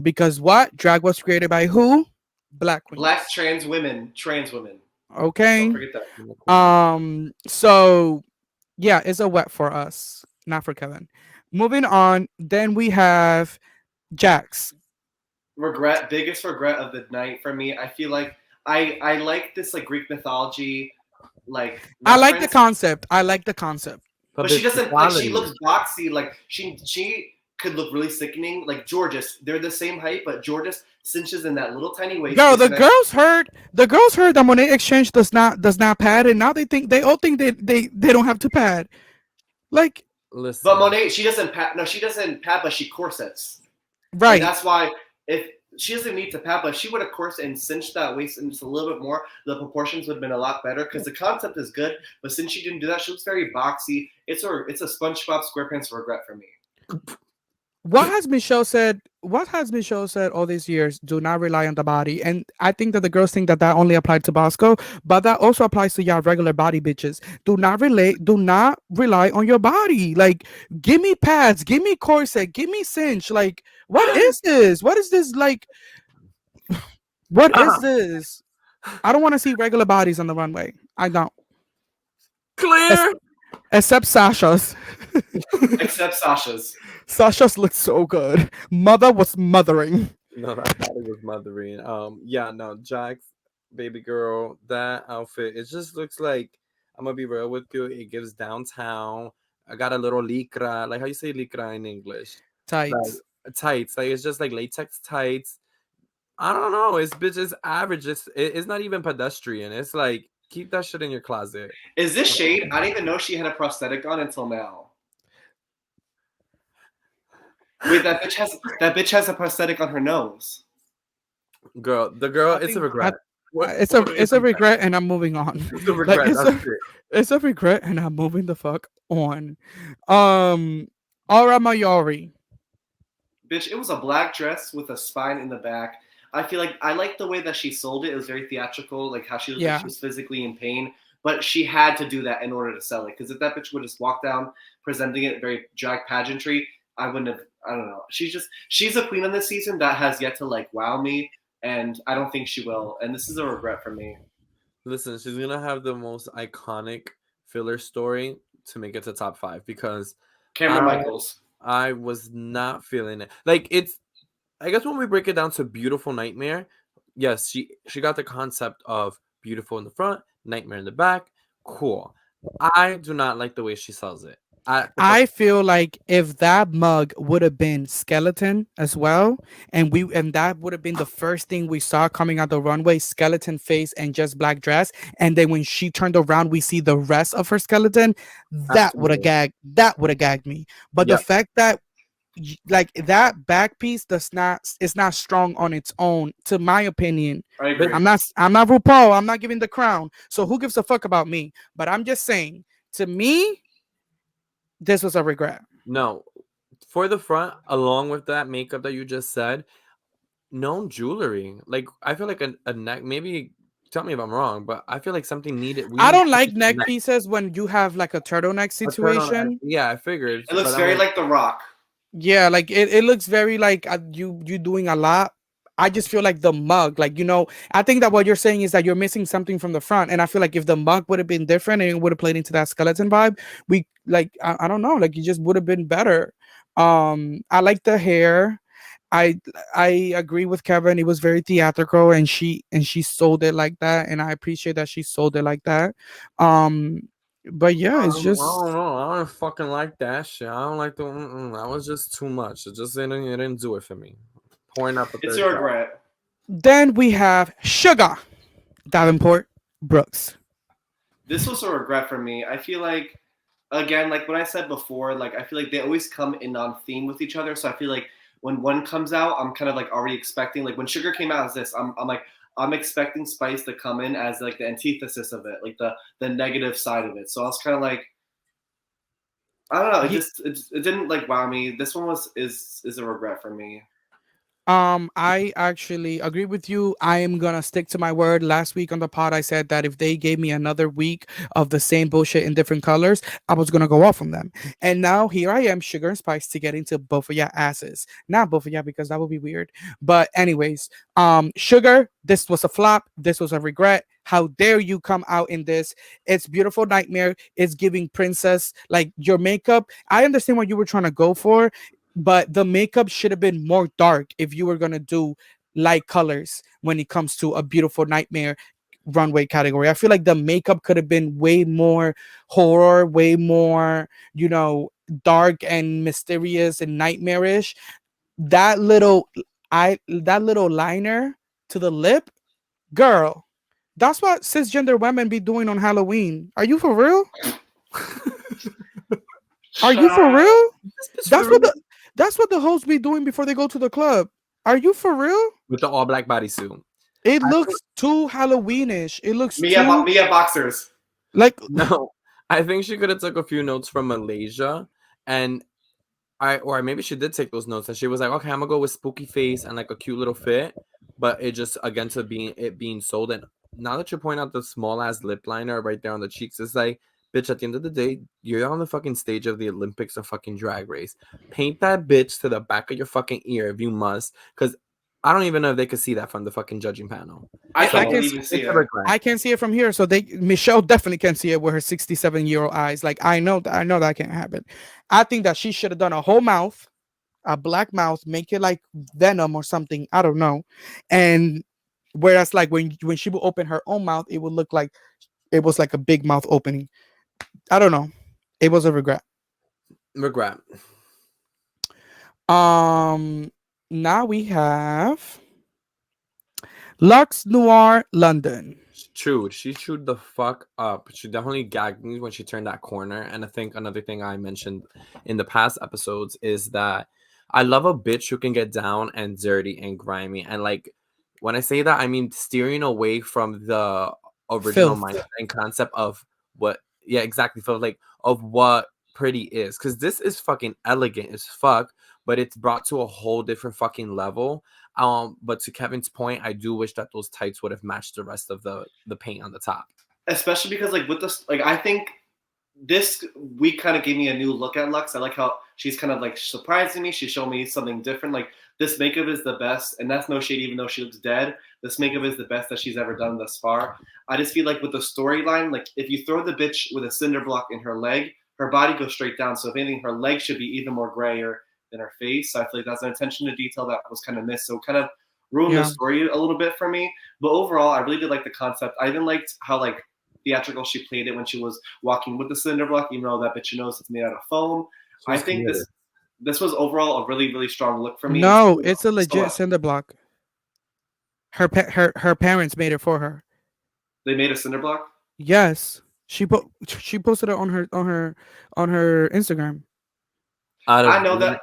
Because what drag was created by who? Black queens. Black trans women. Okay. Don't forget that. So yeah, it's a wet for us, not for Kevin. Moving on, then we have Jax. Biggest regret of the night for me. I feel like I like this like Greek mythology, like I like the reference, concept. I like the concept. but she doesn't like. She looks boxy. Like she could look really sickening. Like Georges, they're the same height, but Georges cinches in that little tiny waist. Girl, the girls heard that Monet Exchange does not pad, and now they all think they don't have to pad. Like, listen. But Monet, she doesn't pad. No, she doesn't pad, but she corsets. Right. And that's why if she doesn't need to pad, but she would have corset and cinched that waist and just a little bit more, the proportions would have been a lot better because the concept is good. But since she didn't do that, she looks very boxy. It's a SpongeBob SquarePants regret for me. What has Michelle said all these years? Do not rely on the body. And I think that the girls think that only applied to Bosco, but that also applies to y'all regular body bitches. Do not rely on your body. Like, give me pads, give me corset, give me cinch. Like, what is this? What is this? Like, what is this? I don't want to see regular bodies on the runway. I don't. Clear. Except Sasha's. Except Sasha's. Sasha's looked so good. Mother was mothering. No, that body was mothering. Yeah, no, Jax, baby girl, that outfit, it just looks like, I'm gonna be real with you, it gives downtown. I got a little lycra, like how you say lycra in English? Tights. Like, tights, like it's just like latex tights. I don't know, it's bitch, it's average. It's not even pedestrian. It's like, keep that shit in your closet. Is this shade? I didn't even know she had a prosthetic on until now. Wait, that bitch has a prosthetic on her nose. The girl, I it's a think I, regret. What? it's a What is it's a regret, and I'm moving on. It's a Like regret. That's it. it's a regret, and I'm moving the fuck on. Um, Aura Mayori. Bitch, it was a black dress with a spine in the back. I feel like I like the way that she sold it. It was very theatrical, like how she looked like Yeah, she was physically in pain. But she had to do that in order to sell it. Because if that bitch would just walk down presenting it very drag pageantry, I wouldn't have. I don't know. She's a queen on this season that has yet to like wow me, and I don't think she will. And this is a regret for me. Listen, she's gonna have the most iconic filler story to make it to top 5 because Cameron I Michaels. I was not feeling it. Like it's I guess when we break it down to Beautiful Nightmare, yes, she got the concept of beautiful in the front, nightmare in the back. Cool. I do not like the way she sells it. I feel like if that mug would have been skeleton as well, and that would have been the first thing we saw coming out the runway, skeleton face and just black dress, and then when she turned around, we see the rest of her skeleton. That's That too would have much. gagged. That would have gagged me. But the Yeah, fact that like that back piece does not is not strong on its own, to my opinion. I but agree. I'm not RuPaul. I'm not giving the crown. So who gives a fuck about me? But I'm just saying, to me, this was a regret. no. For the front, along with that makeup that you just said, no jewelry. Like I feel like a neck. Maybe tell me if I'm wrong, but I feel like something needed. We I need don't like a neck neck. pieces when you have like a turtleneck A turn on. situation. Yeah, I figured, It looks but I'm very like, like The Rock. Yeah, like it looks very like you doing a lot. I just feel like the mug, like I think that what you're saying is that you're missing something from the front, and I feel like if the mug would have been different and it would have played into that skeleton vibe, we like I don't know, like it just would have been better. I like the hair. I I agree with Kevin. It was very theatrical, and she sold it like that, and I appreciate that she sold it like that. Um, but yeah, it's I don't just know. I don't fucking like that shit. I don't like the. That was just too much. It didn't do it for me. Pouring up a It's third a cup. regret. then we have Sugar Davenport Brooks. This was a regret for me. I feel like, again, like what I said before, like I feel like they always come in on theme with each other. So I feel like when one comes out, I'm kind of like already expecting, like when Sugar came out as this, I'm like I'm expecting Spice to come in as like the antithesis of it, like the negative side of it. So I was kind of like, I don't know, it didn't like wow me. This one is a regret for me. I actually agree with you. I am gonna stick to my word. Last week on the pod, I said that if they gave me another week of the same bullshit in different colors, I was gonna go off on them. And now here I am, Sugar and Spice, to get into both of your asses. Not both of you because that would be weird. But anyways, Sugar, this was a flop. This was a regret. How dare you come out in this? It's Beautiful Nightmare. It's giving princess. Like your makeup. I understand what you were trying to go for, but the makeup should have been more dark if you were gonna do light colors when it comes to a Beautiful Nightmare runway category. I feel like the makeup could have been way more horror, way more, dark and mysterious and nightmarish. That little that little liner to the lip, girl. That's what cisgender women be doing on Halloween. Are you for real? Are you for Shut. real? This bitch That's for what real? the hosts be doing before they go to the club. Are you for real? With the all black bodysuit. It I feel looks too Halloweenish. It looks Mia, too Mia boxers. like no. I think she could have took a few notes from Malaysia, and or maybe she did take those notes and she was like, okay, I'm gonna go with spooky face and like a cute little fit, but it just again to being sold. And now that you point out the small ass lip liner right there on the cheeks, it's like, bitch, at the end of the day, you're on the fucking stage of the Olympics of fucking Drag Race. Paint that bitch to the back of your fucking ear if you must, because I don't even know if they could see that from the fucking judging panel. I I can't So even see it's a it. regret. I can see it from here. So Michelle definitely can see it with her 67-year-old eyes. Like I know that can't happen. I think that she should have done a whole mouth, a black mouth, make it like Venom or something. I don't know. And whereas like when she would open her own mouth, it would look like it was like a big mouth opening. I don't know. It was a regret. Regret. Um Now we have Lux Noir London. Chewed. She chewed the fuck up. She definitely gagged me when she turned that corner. And I think another thing I mentioned in the past episodes is that I love a bitch who can get down and dirty and grimy. And like when I say that, I mean steering away from the original Filth. mindset and concept of what, yeah, exactly. For like of what pretty is. Because this is fucking elegant as fuck, but it's brought to a whole different fucking level. But to Kevin's point, I do wish that those tights would have matched the rest of the paint on the top. Especially because like with this, like I think this week kind of gave me a new look at Lux. I like how she's kind of like surprising me. She's showing me something different. Like this makeup is the best, and that's no shade, even though she looks dead. This makeup is the best that she's ever done thus far. I just feel like with the storyline, like if you throw the bitch with a cinder block in her leg, her body goes straight down. So if anything, her leg should be even more grayer than her face. So I feel like that's an attention to detail that was kind of missed. So kind of ruined the Yeah. story a little bit for me. But overall, I really did like the concept. I even liked how like theatrical she played it when she was walking with the cinder block, even though that bitch knows it's made out of foam. I think this was overall a really, really strong look for me. No, it's a So legit cinder block. Her parents made it for her. they made a cinder block. Yes, she posted it on her Instagram. Out I of know that.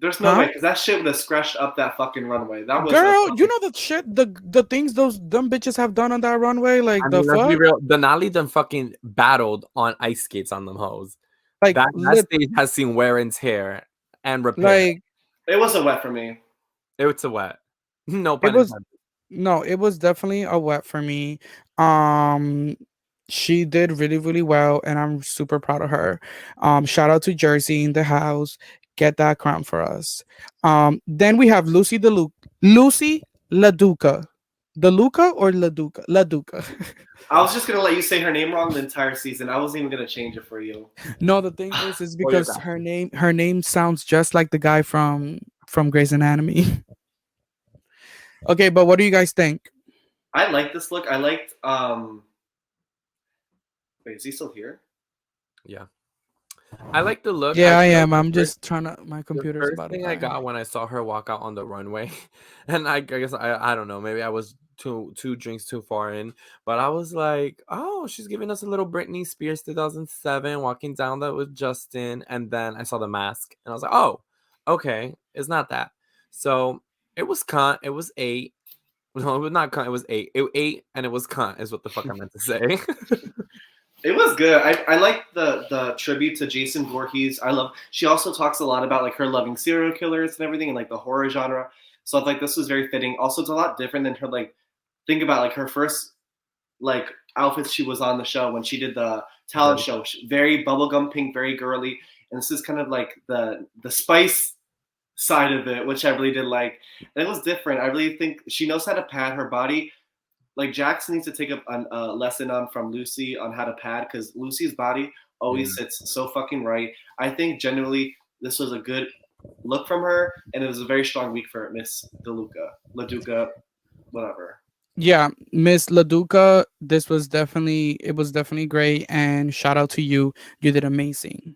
There's no Huh? way, because that shit would have scratched up that fucking runway. That was Girl, you know the shit, the things those dumb bitches have done on that runway, like I the mean, let's be fuck, real. Denali done fucking battled on ice skates on them hoes. like That stage has seen wear and tear and repair. like It wasn't wet for me. It's a wet. No it pun was. intended. No, it was definitely a wet for me. Um, she did really, really well, and I'm super proud of her. Shout out to Jersey in the house. Get that crown for us. Then we have Lucy LaDuca. DeLuca or LaDuca? LaDuca. I was just gonna let you say her name wrong the entire season. I wasn't even gonna change it for you. No, the thing is Oh, you're because back. her name sounds just like the guy from Grey's Anatomy. Okay, but what do you guys think? I liked this look. I liked. Wait, is he still here? Yeah. I like the look. Yeah, I I feel like am. I'm just trying to. My the computer's first about to thing I die. got when I saw her walk out on the runway, and I guess I don't know, maybe I was two drinks too far in, but I was like, oh, she's giving us a little Britney Spears 2007 walking down that with Justin, and then I saw the mask, and I was like, oh, okay, it's not that. So it was cunt. It was 8. No, it was not cunt. It was 8. It 8 and it was cunt is what the fuck I meant to say. It was good. I like the tribute to Jason Voorhees. I love. She also talks a lot about like her loving serial killers and everything, and like the horror genre. So I like this was very fitting. Also, it's a lot different than her like. Think about like her first like outfits she was on the show when she did the talent show. Very bubblegum pink, very girly, and this is kind of like the spice side of it, which I really did like. And it was different. I really think she knows how to pad her body. Like Jackson needs to take a lesson on from Lucy on how to pad, because Lucy's body always sits so fucking right. I think generally this was a good look from her, and it was a very strong week for Miss LaDuca, whatever. Yeah, Miss LaDuca, it was definitely great, and shout out to you. You did amazing.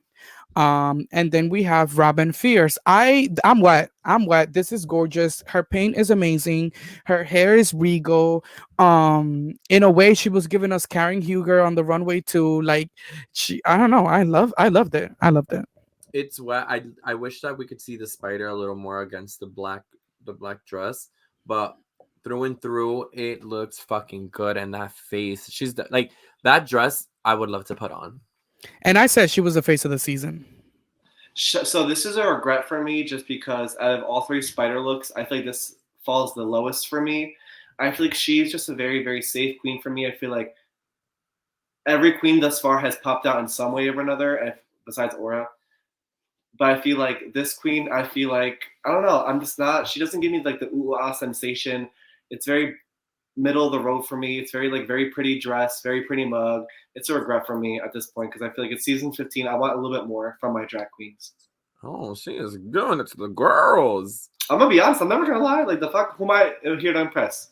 And then we have Robin Fierce. I'm wet. I'm wet. This is gorgeous. Her paint is amazing. Her hair is regal. In a way, she was giving us Karen Huger on the runway too. Like I don't know. I loved it. I loved it. It's wet. I wish that we could see the spider a little more against the black dress, but through and through, it looks fucking good. And that face, like that dress. I would love to put on. And I said she was the face of the season. So this is a regret for me, just because out of all three spider looks, I feel like this falls the lowest for me. I feel like she's just a very, very safe queen for me. I feel like every queen thus far has popped out in some way or another, besides Aura. But I feel like this queen, I feel like, I don't know, I'm just not, she doesn't give me like the ooh ah sensation. It's very middle of the road for me. It's very like very pretty dress, very pretty mug. It's a regret for me at this point, because I feel like it's season 15. I want a little bit more from my drag queens. Oh, she is doing it to the girls. I'm gonna be honest, I'm never gonna lie. Like the fuck, who am I here to impress?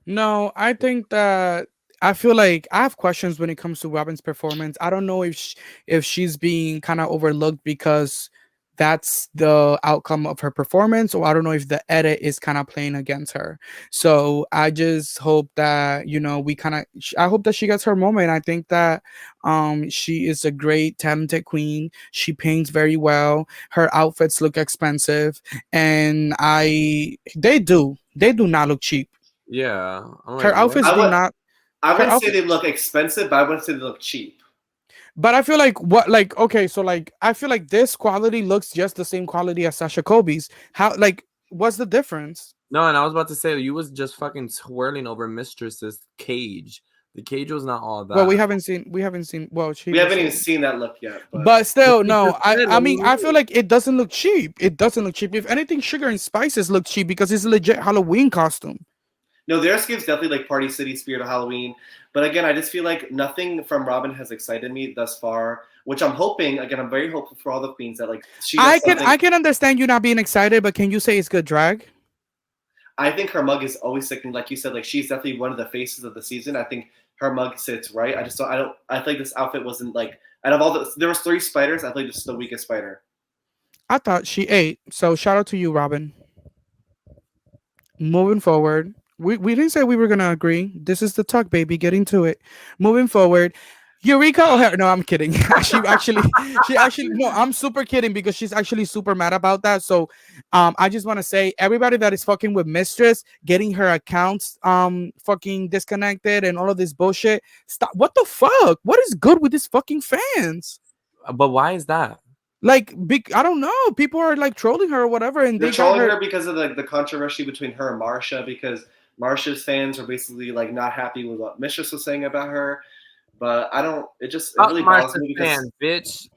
No, I think that I feel like I have questions when it comes to Robin's performance. I don't know if she's being kind of overlooked because that's the outcome of her performance, or I don't know if the edit is kind of playing against her. So I just hope that, I hope that she gets her moment. I think that she is a great talented queen. She paints very well. Her outfits look expensive, and they do not look cheap. Yeah, I'm Her like, what? outfits I do would not. I Her wouldn't say outfit, they look expensive, but I wouldn't say they look cheap. but I feel like okay, so like I feel like this quality looks just the same quality as Sasha Kobe's. How, like, what's the difference? No, and I was about to say you was just fucking twirling over Mistress's cage. The cage was not all Well, that. we haven't seen. Well, she We will haven't say, even seen that look yet, but but still, She no. just said, I what do mean, you I feel mean? like it doesn't look cheap. It doesn't look cheap. If anything, Sugar and Spices look cheap because it's a legit Halloween costume. no, theirs gives definitely like Party City spirit of Halloween. But again, I just feel like nothing from Robin has excited me thus far. Which I'm hoping. Again, I'm very hopeful for all the queens that like she does something. I can understand you not being excited, but can you say it's good drag? I think her mug is always sickening. Like you said, like she's definitely one of the faces of the season. I think her mug sits right. I just don't. I don't. I feel like this outfit wasn't like out of all the. There was 3 spiders. I feel like this is the weakest spider. I thought she ate. So shout out to you, Robin. Moving forward, we didn't say we were gonna agree. This is the talk, baby. Getting to it. Moving forward, Eureka O'Hara. No, I'm kidding. She actually, no, I'm super kidding because she's actually super mad about that. So, I just want to say everybody that is fucking with Mistress, getting her accounts fucking disconnected and all of this bullshit. Stop. What the fuck? What is good with these fucking fans? But why is that? Like, big, I don't know. People are like trolling her or whatever, and They're they got trolling her. her because of the controversy between her and Marsha. Because Marsha's fans are basically like not happy with what Mistress was saying about her. But I don't. It Fuck really bothers Marsha's me because fans, bitch.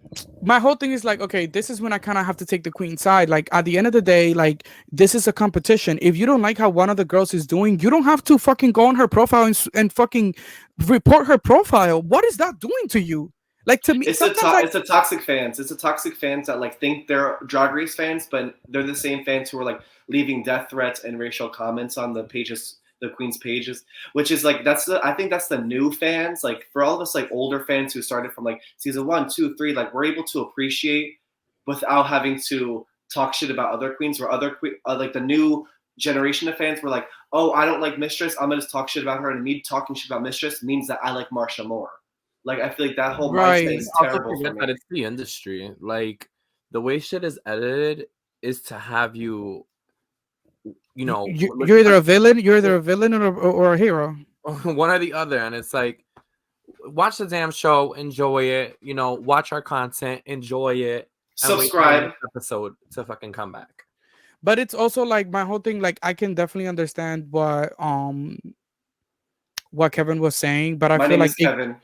My whole thing is like, okay, this is when I kind of have to take the queen side. Like, at the end of the day, like, this is a competition. If you don't like how one of the girls is doing, you don't have to fucking go on her profile and fucking report her profile. What is that doing to you? Like, to me, sometimes like, it's a toxic fans. It's a toxic fans that like think they're Drag Race fans, but they're the same fans who are like leaving death threats and racial comments on the pages, the Queen's pages, which is like I think that's the new fans. Like for all of us like older fans who started from like season 1, 2, 3, like we're able to appreciate without having to talk shit about other queens. Where like the new generation of fans were like, oh, I don't like Mistress, I'm gonna just talk shit about her, and me talking shit about Mistress means that I like Marsha more. Like I feel like that whole mindset right. is Also terrible for forget me. that it's the industry. Like the way shit is edited is to have you, You're either a villain, or a hero. one or the other, and it's like, watch the damn show, enjoy it. Watch our content, enjoy it, and wait for the Subscribe. next episode to fucking come back. But it's also like my whole thing. Like, I can definitely understand what Kevin was saying, but I My feel name like is Kevin.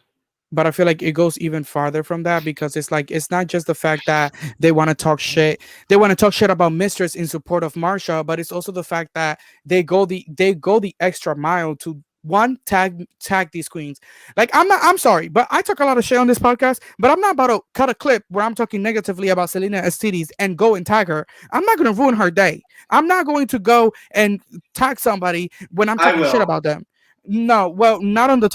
it goes even farther from that because it's like it's not just the fact that they want to talk shit. They want to talk shit about Mistress in support of Marsha, but it's also the fact that they go the extra mile to one tag these queens. Like, I'm sorry, but I talk a lot of shit on this podcast, but I'm not about to cut a clip where I'm talking negatively about Selena Estides and go and tag her. I'm not going to ruin her day. I'm not going to go and tag somebody when I'm I talking shit will. about them. No, well, not on the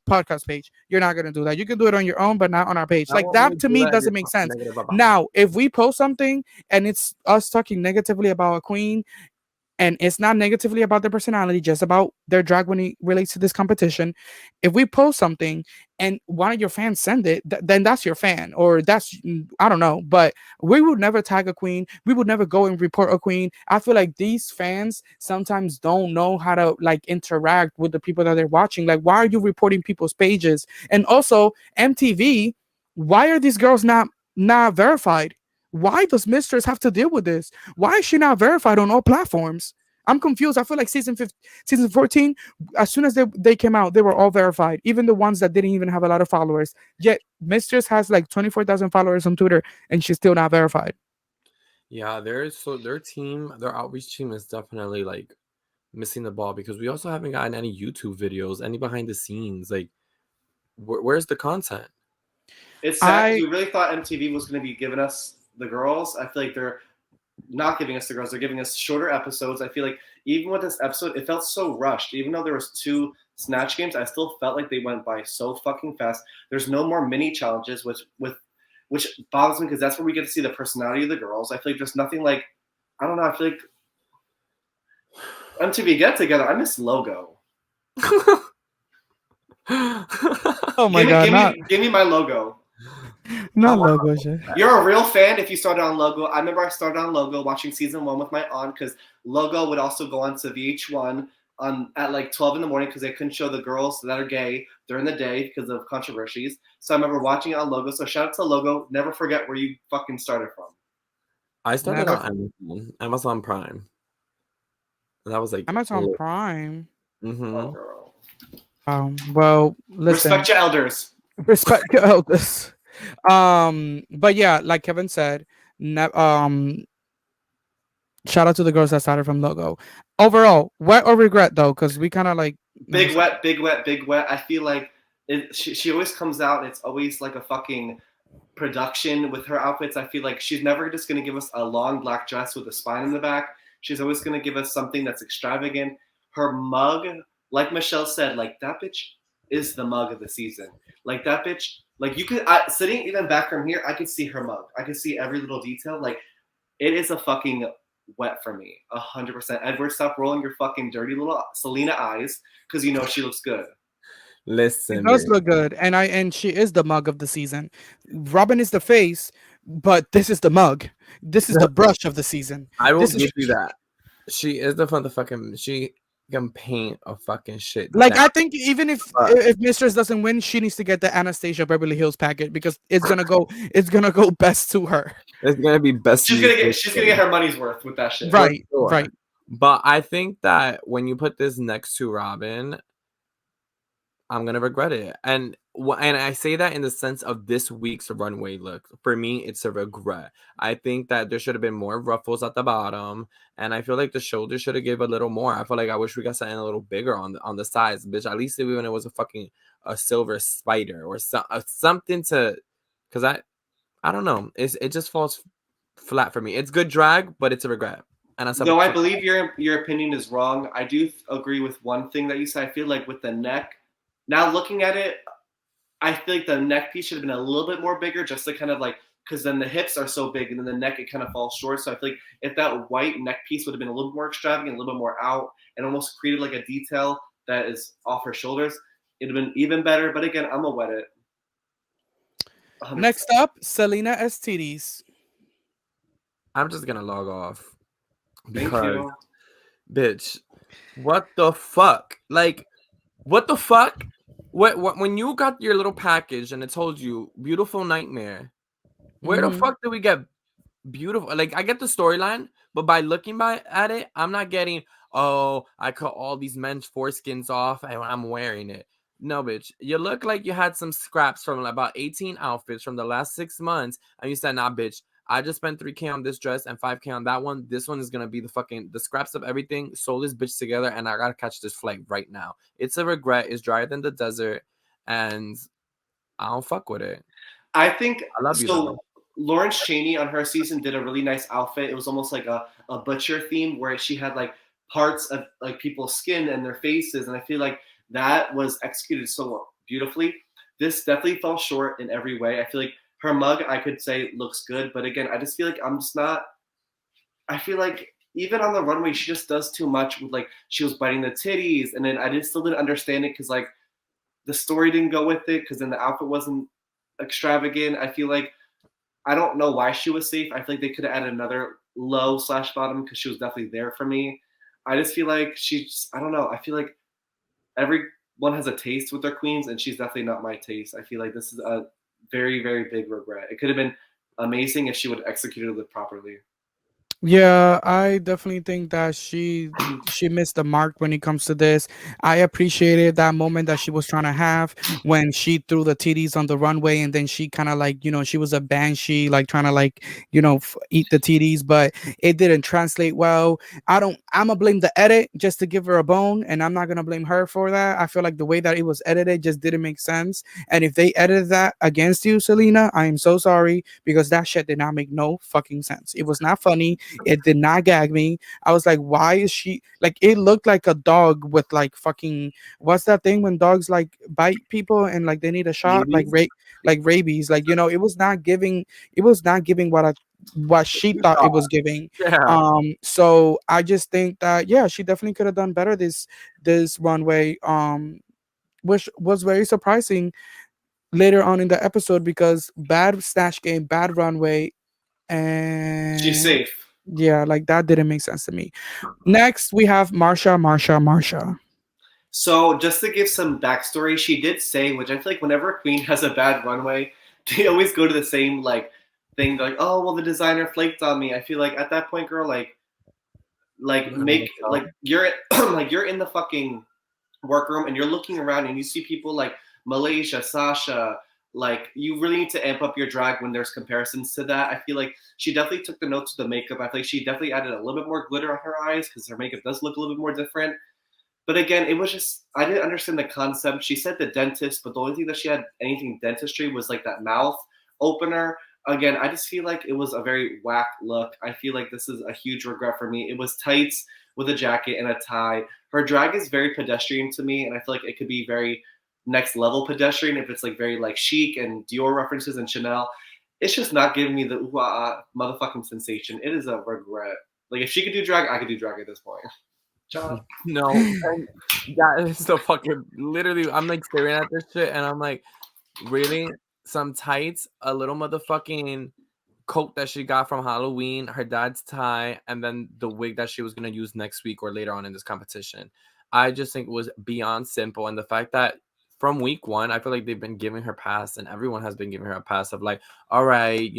podcast page. You're not gonna do that. You can do it on your own, but not on our page. I Like, won't that really to do me that if doesn't you're make talking sense. negative about me. Now, if we post something and it's us talking negatively about a queen, and it's not negatively about their personality, just about their drag when it relates to this competition. If we post something and one of your fans send it, then that's your fan, or that's, I don't know. But we would never tag a queen. We would never go and report a queen. I feel like these fans sometimes don't know how to like interact with the people that they're watching. Like, why are you reporting people's pages? And also MTV, why are these girls not verified? Why does Mistress have to deal with this? Why is she not verified on all platforms? I'm confused. I feel like season 14, as soon as they came out, they were all verified, even the ones that didn't even have a lot of followers. Yet Mistress has like 24,000 followers on Twitter, and she's still not verified. Yeah, their outreach team is definitely like missing the ball because we also haven't gotten any YouTube videos, any behind the scenes. Like, where's the content? It's sad because we really thought MTV was going to be giving us the girls. I feel like they're not giving us the girls. They're giving us shorter episodes. I feel like even with this episode, it felt so rushed. Even though there was 2 Snatch games, I still felt like they went by so fucking fast. There's no more mini challenges, which with which bothers me because that's where we get to see the personality of the girls. I feel like there's nothing like, I don't know. I feel like MTV Get Together. I miss Logo. Oh my god, Give me my Logo. not logo shit. You're a real fan if you started on Logo. I remember I started on Logo watching season 1 with my aunt because Logo would also go on to VH1 at like 12 in the morning because they couldn't show the girls that are gay during the day because of controversies. So I remember watching it on Logo. So shout out to Logo. Never forget where you fucking started from. I started Never. on Amazon Prime. And that was like Amazon Prime. Oh, girl. Well, listen. Respect your elders. Respect your elders. But yeah, like Kevin said, shout out to the girls that started from Logo. Overall, wet or regret though, because we kind of like Big wet, big wet, big wet. I feel like she always comes out. It's always like a fucking production with her outfits. I feel like she's never just going to give us a long black dress with a spine in the back. She's always going to give us something that's extravagant. Her mug, like Michelle said, like that bitch is the mug of the season. Like that bitch, like you could, sitting even back from here, I could see her mug. I could see every little detail. Like it is a fucking wet for me, 100%. Edward, stop rolling your fucking dirty little Selena eyes because you know she looks good. Listen, it does look good, and she is the mug of the season. Robin is the face, but this is the mug. This is the brush of the season. I will This give is- you that. She is the fucking. She can paint a fucking shit. Like down. I think even if Mistress doesn't win, she needs to get the Anastasia Beverly Hills packet because it's gonna go best to her. It's gonna be best. She's gonna get her money's worth with that shit. Right, Sure. right. But I think that when you put this next to Robin, I'm gonna regret it. And I say that in the sense of this week's runway look. For me, it's a regret. I think that there should have been more ruffles at the bottom, and I feel like the shoulders should have given a little more. I feel like I wish we got something a little bigger on the sides, bitch. At least even when it was a silver spider or something to, because I don't know. It just falls flat for me. It's good drag, but it's a regret. And Though I believe your opinion is wrong, I do agree with one thing that you said. I feel like with the neck, now looking at it, I feel like the neck piece should have been a little bit more bigger, just to kind of like, because then the hips are so big and then the neck, it kind of falls short. So I feel like if that white neck piece would have been a little bit more extravagant, a little bit more out, and almost created like a detail that is off her shoulders, it'd have been even better. But again, I'm gonna wet it. 100%. Next up, Selena STDs. I'm just gonna log off. Thank Because, you. bitch, what the fuck? Like, what the fuck? What when you got your little package and it told you beautiful nightmare, where the fuck did we get beautiful? Like, I get the storyline, but by looking at it, I'm not getting, oh, I cut all these men's foreskins off and I'm wearing it. No, bitch. You look like you had some scraps from about 18 outfits from the last 6 months, and you said, nah, bitch, I just spent 3K on this dress and 5K on that one. This one is gonna be the scraps of everything. Sew this bitch together, and I gotta catch this flight right now. It's a regret. It's drier than the desert, and I don't fuck with it. I think I love you, though. Lawrence Chaney on her season did a really nice outfit. It was almost like a butcher theme where she had like parts of like people's skin and their faces, and I feel like that was executed so beautifully. This definitely fell short in every way. I feel like her mug, I could say, looks good, but again, I just feel like I'm just not. I feel like even on the runway, she just does too much with like she was biting the titties, and then I just still didn't understand it because like the story didn't go with it because then the outfit wasn't extravagant. I feel like I don't know why she was safe. I feel like they could have added another low/bottom because she was definitely there for me. I just feel like I don't know. I feel like everyone has a taste with their queens, and she's definitely not my taste. I feel like this is a very, very big regret. It could have been amazing if she would have executed it properly. Yeah, I definitely think that she missed the mark when it comes to this. I appreciated that moment that she was trying to have when she threw the titties on the runway, and then she kind of like, she was a banshee, like trying to like, eat the titties, but it didn't translate well. I'm gonna blame the edit just to give her a bone, and I'm not gonna blame her for that. I feel like the way that it was edited just didn't make sense. And if they edited that against you, Selena, I am so sorry, because that shit did not make no fucking sense. It was not funny. It did not gag me. I was like, why is she like? It looked like a dog with like fucking what's that thing when dogs like bite people and like they need a shot Babies. like rabies. Like it was not giving. It was not giving what she You thought it thought. was giving. Yeah. So I just think that yeah, she definitely could have done better this runway. Which was very surprising later on in the episode because bad snatch game, bad runway, She's and safe. yeah, like that didn't make sense to me. Next, we have Marsha. So just to give some backstory, she did say, which I feel like whenever a queen has a bad runway, they always go to the same like thing. They're like, oh well, the designer flaked on me. I feel like at that point, girl, like make like you're like you're in the fucking workroom and you're looking around and you see people like Malaysia, Sasha. Like you really need to amp up your drag when there's comparisons to that. I feel like she definitely took the notes to the makeup. I feel like she definitely added a little bit more glitter on her eyes because her makeup does look a little bit more different. But again, it was just I didn't understand the concept. She said the dentist, but the only thing that she had anything dentistry was like that mouth opener. Again, I just feel like it was a very whack look. I feel like this is a huge regret for me. It was tights with a jacket and a tie. Her drag is very pedestrian to me, and I feel like it could be very next level pedestrian if it's like very like chic and Dior references and Chanel. It's just not giving me the ooh ah motherfucking sensation. It is a regret. Like if she could do drag, I could do drag at this point. John. No, and that is so fucking literally. I'm like staring at this shit, and I'm like, really? Some tights, a little motherfucking coat that she got from Halloween, her dad's tie, and then the wig that she was gonna use next week or later on in this competition. I just think it was beyond simple, and the fact that from week one, I feel like they've been giving her pass, and everyone has been giving her a pass of like, all right,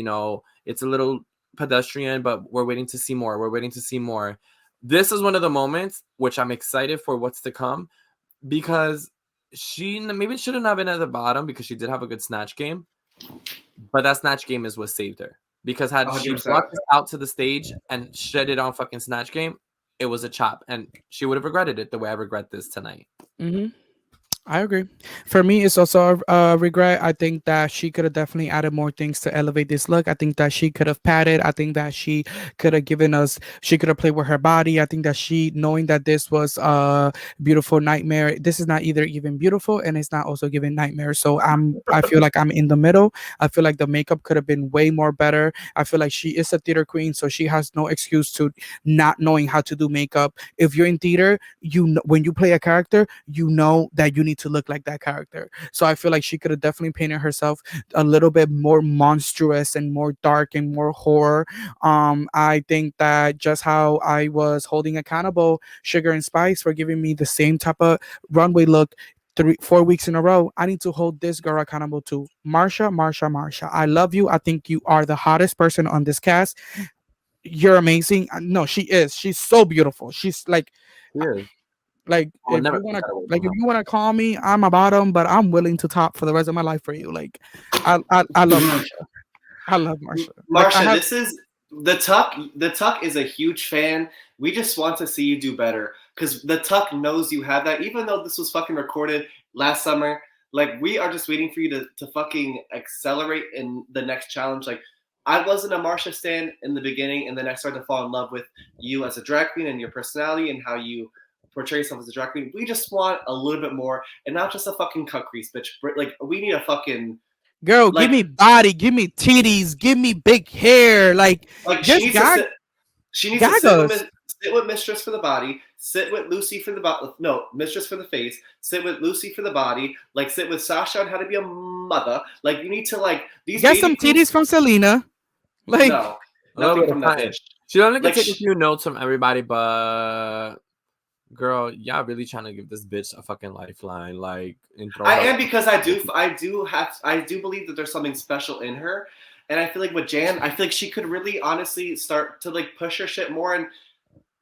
it's a little pedestrian, but we're waiting to see more. We're waiting to see more. This is one of the moments which I'm excited for what's to come because she maybe shouldn't have been at the bottom because she did have a good snatch game, but that snatch game is what saved her. Because had she 100%. brought this out to the stage and shed it on fucking snatch game, it was a chop, and she would have regretted it the way I regret this tonight. Mm-hmm. I agree. For me, it's also a regret. I think that she could have definitely added more things to elevate this look. I think that she could have padded. I think that she could have given us, she could have played with her body. I think that she, knowing that this was a beautiful nightmare, this is not either even beautiful and it's not also giving nightmare. So I feel like I'm in the middle. I feel like the makeup could have been way more better. I feel like she is a theater queen, so she has no excuse to not knowing how to do makeup. If you're in theater, when you play a character, you know that you need to look like that character. So I feel like she could have definitely painted herself a little bit more monstrous and more dark and more horror. I think that just how I was holding accountable Sugar and Spice for giving me the same type of runway look 4 weeks in a row, I need to hold this girl accountable to Marsha. I love you. I think you are the hottest person on this cast. You're amazing. No, she is. She's so beautiful. She's Cheers. like I would if never you take wanna that away like from if her. you wanna call me, I'm a bottom, but I'm willing to top for the rest of my life for you. Like I love Marsha. I love Marsha. Like I Marsha, have this is the Tuck. The Tuck is a huge fan. We just want to see you do better because the Tuck knows you have that. Even though this was fucking recorded last summer, like we are just waiting for you to fucking accelerate in the next challenge. Like I wasn't a Marsha stan in the beginning, and then I started to fall in love with you as a drag queen and your personality and how you portray yourself as a drag queen. We just want a little bit more, and not just a fucking cut crease, bitch. Like we need a fucking girl, give like me body, give me titties, give me big hair. like she Just needs to sit. She needs to gag us. sit with Mistress for the body, sit with Lucy for the body. No, Mistress for the face. Sit with Lucy for the body. Like sit with Sasha on how to be a mother. Like you need to like these Get baby some queens. titties from Selena. Like No, A little nothing bit from of that time. bitch. She only could Like take a few notes from everybody, but girl, y'all really trying to give this bitch a fucking lifeline, like and throw I her. am because I do believe that there's something special in her, and I feel like with Jan, I feel like she could really honestly start to like push her shit more. And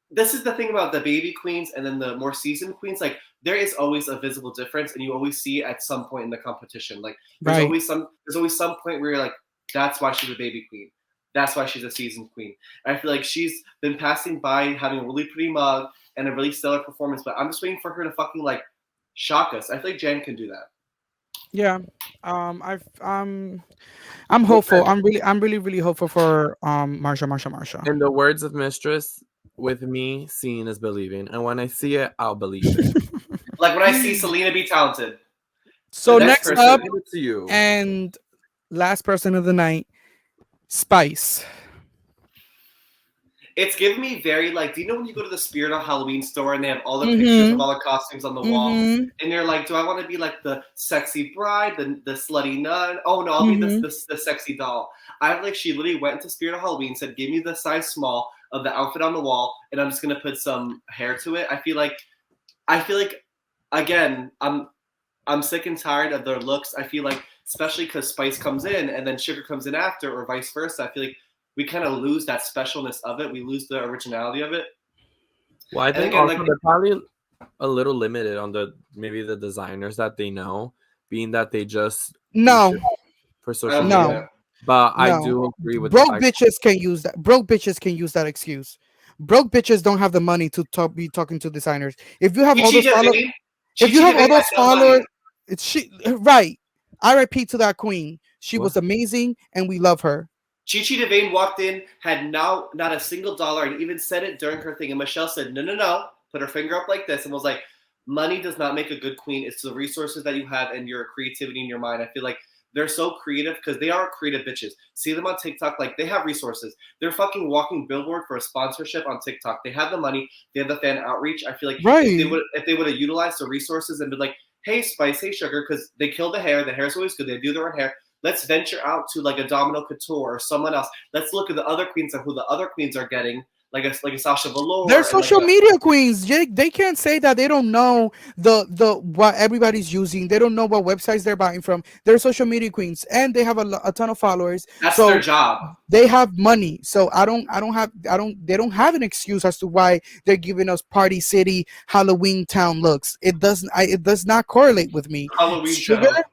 this is the thing about the baby queens and then the more seasoned queens. Like there is always a visible difference, and you always see it at some point in the competition. Like right. there's always some point where you're like, that's why she's a baby queen. That's why she's a seasoned queen. And I feel like she's been passing by having a really pretty mug and a really stellar performance, but I'm just waiting for her to fucking like shock us. I feel like Jan can do that. Yeah. I'm hopeful. Listen, I'm really hopeful for Marsha. in the words of Mistress, with me, seeing is believing. And when I see it, I'll believe it. Like when I see Selena be talented. The So next next I'll up, person, give it to you. and last person of the night, Spice. it's giving me very like. Do you know when you go to the Spirit of Halloween store and they have all the pictures of Mm-hmm. all the costumes on the wall, Mm-hmm. and you're like, do I want to be like the sexy bride, the slutty nun? Oh no, I'll be Mm-hmm. the sexy doll. I have like she literally went to Spirit of Halloween, said, give me the size small of the outfit on the wall, and I'm just gonna put some hair to it. I feel like again, I'm sick and tired of their looks. I feel like, especially because Spice comes in and then Sugar comes in after, or vice versa. I feel like we kind of lose that specialness of it. We lose the originality of it. Well, I And think again, also like they're probably a little limited on the maybe the designers that they know, being that they just do No, shit for I social don't believe media. no, it. But I no. do agree with the Broke fact. bitches can use that. Broke bitches can use that excuse. Broke bitches don't have the money to be talking to designers. If you have all Chi those Chi followers, Devane, if Chi you Chi have all Devane had those no followers, money. it's she right. RIP to that queen. She was What? amazing, and we love her. Chi Chi Devane walked in, had now not a single dollar, and even said it during her thing. And Michelle said, no, no, no, put her finger up like this, and was like, money does not make a good queen. It's the resources that you have and your creativity in your mind. I feel like they're so creative because they are creative bitches. See them on TikTok, like they have resources. They're fucking walking billboard for a sponsorship on TikTok. They have the money, they have the fan outreach. I feel like Right. if they would have utilized the resources and been like, hey Spice, hey Sugar, because they kill the hair. The hair is always good. They do their own hair. Let's venture out to like a Domino Couture or someone else. Let's look at the other queens and who the other queens are getting, like a Sasha They're Velour and like social a media queens. They can't say that they don't know the what everybody's using. They don't know what websites they're buying from. They're social media queens, and they have a ton of followers. that's their So job. they have money. So they don't have an excuse as to why they're giving us Party City Halloween Town looks. It does not correlate with me. Halloween Sugar, Town.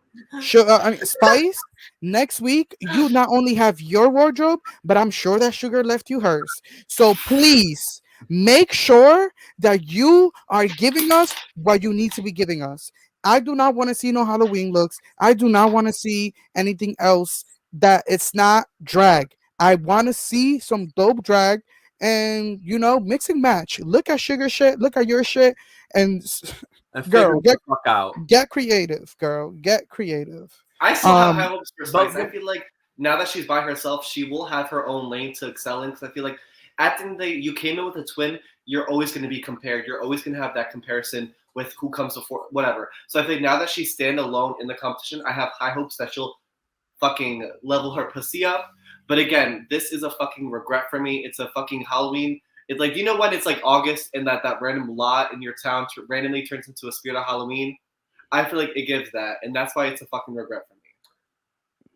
I mean, Spice. Next week, you not only have your wardrobe, but I'm sure that Sugar left you hers. So please make sure that you are giving us what you need to be giving us. I do not want to see no Halloween looks. I do not want to see anything else that it's not drag. I want to see some dope drag and mix and match. Look at Sugar shit, look at your shit, and And figure girl, the fuck out. get creative, girl, get creative. I still have high Um, hopes for But, Spice. I feel like now that she's by herself, she will have her own lane to excel in. Because I feel like at the end of the day, you came in with a twin, you're always going to be compared. You're always going to have that comparison with who comes before, whatever. So I think now that she's standalone in the competition, I have high hopes that she'll fucking level her pussy up. But again, this is a fucking regret for me. It's a fucking Halloween. It's like, you know when it's like August and that random lot in your town randomly turns into a Spirit of Halloween? I feel like it gives that, and that's why it's a fucking regret for me.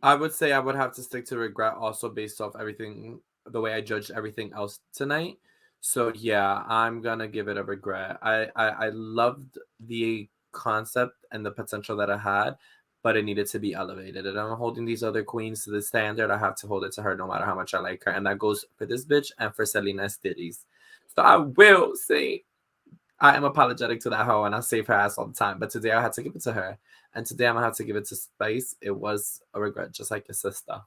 I would say I would have to stick to regret also based off everything, the way I judged everything else tonight. So yeah, I'm gonna give it a regret. I loved the concept and the potential that it had, but it needed to be elevated. And I'm holding these other queens to the standard. I have to hold it to her no matter how much I like her. And that goes for this bitch and for Selena Stitties. So I will say I am apologetic to that hoe and I save her ass all the time. But today I had to give it to her. And today I'm gonna have to give it to Spice. It was a regret, just like your sister.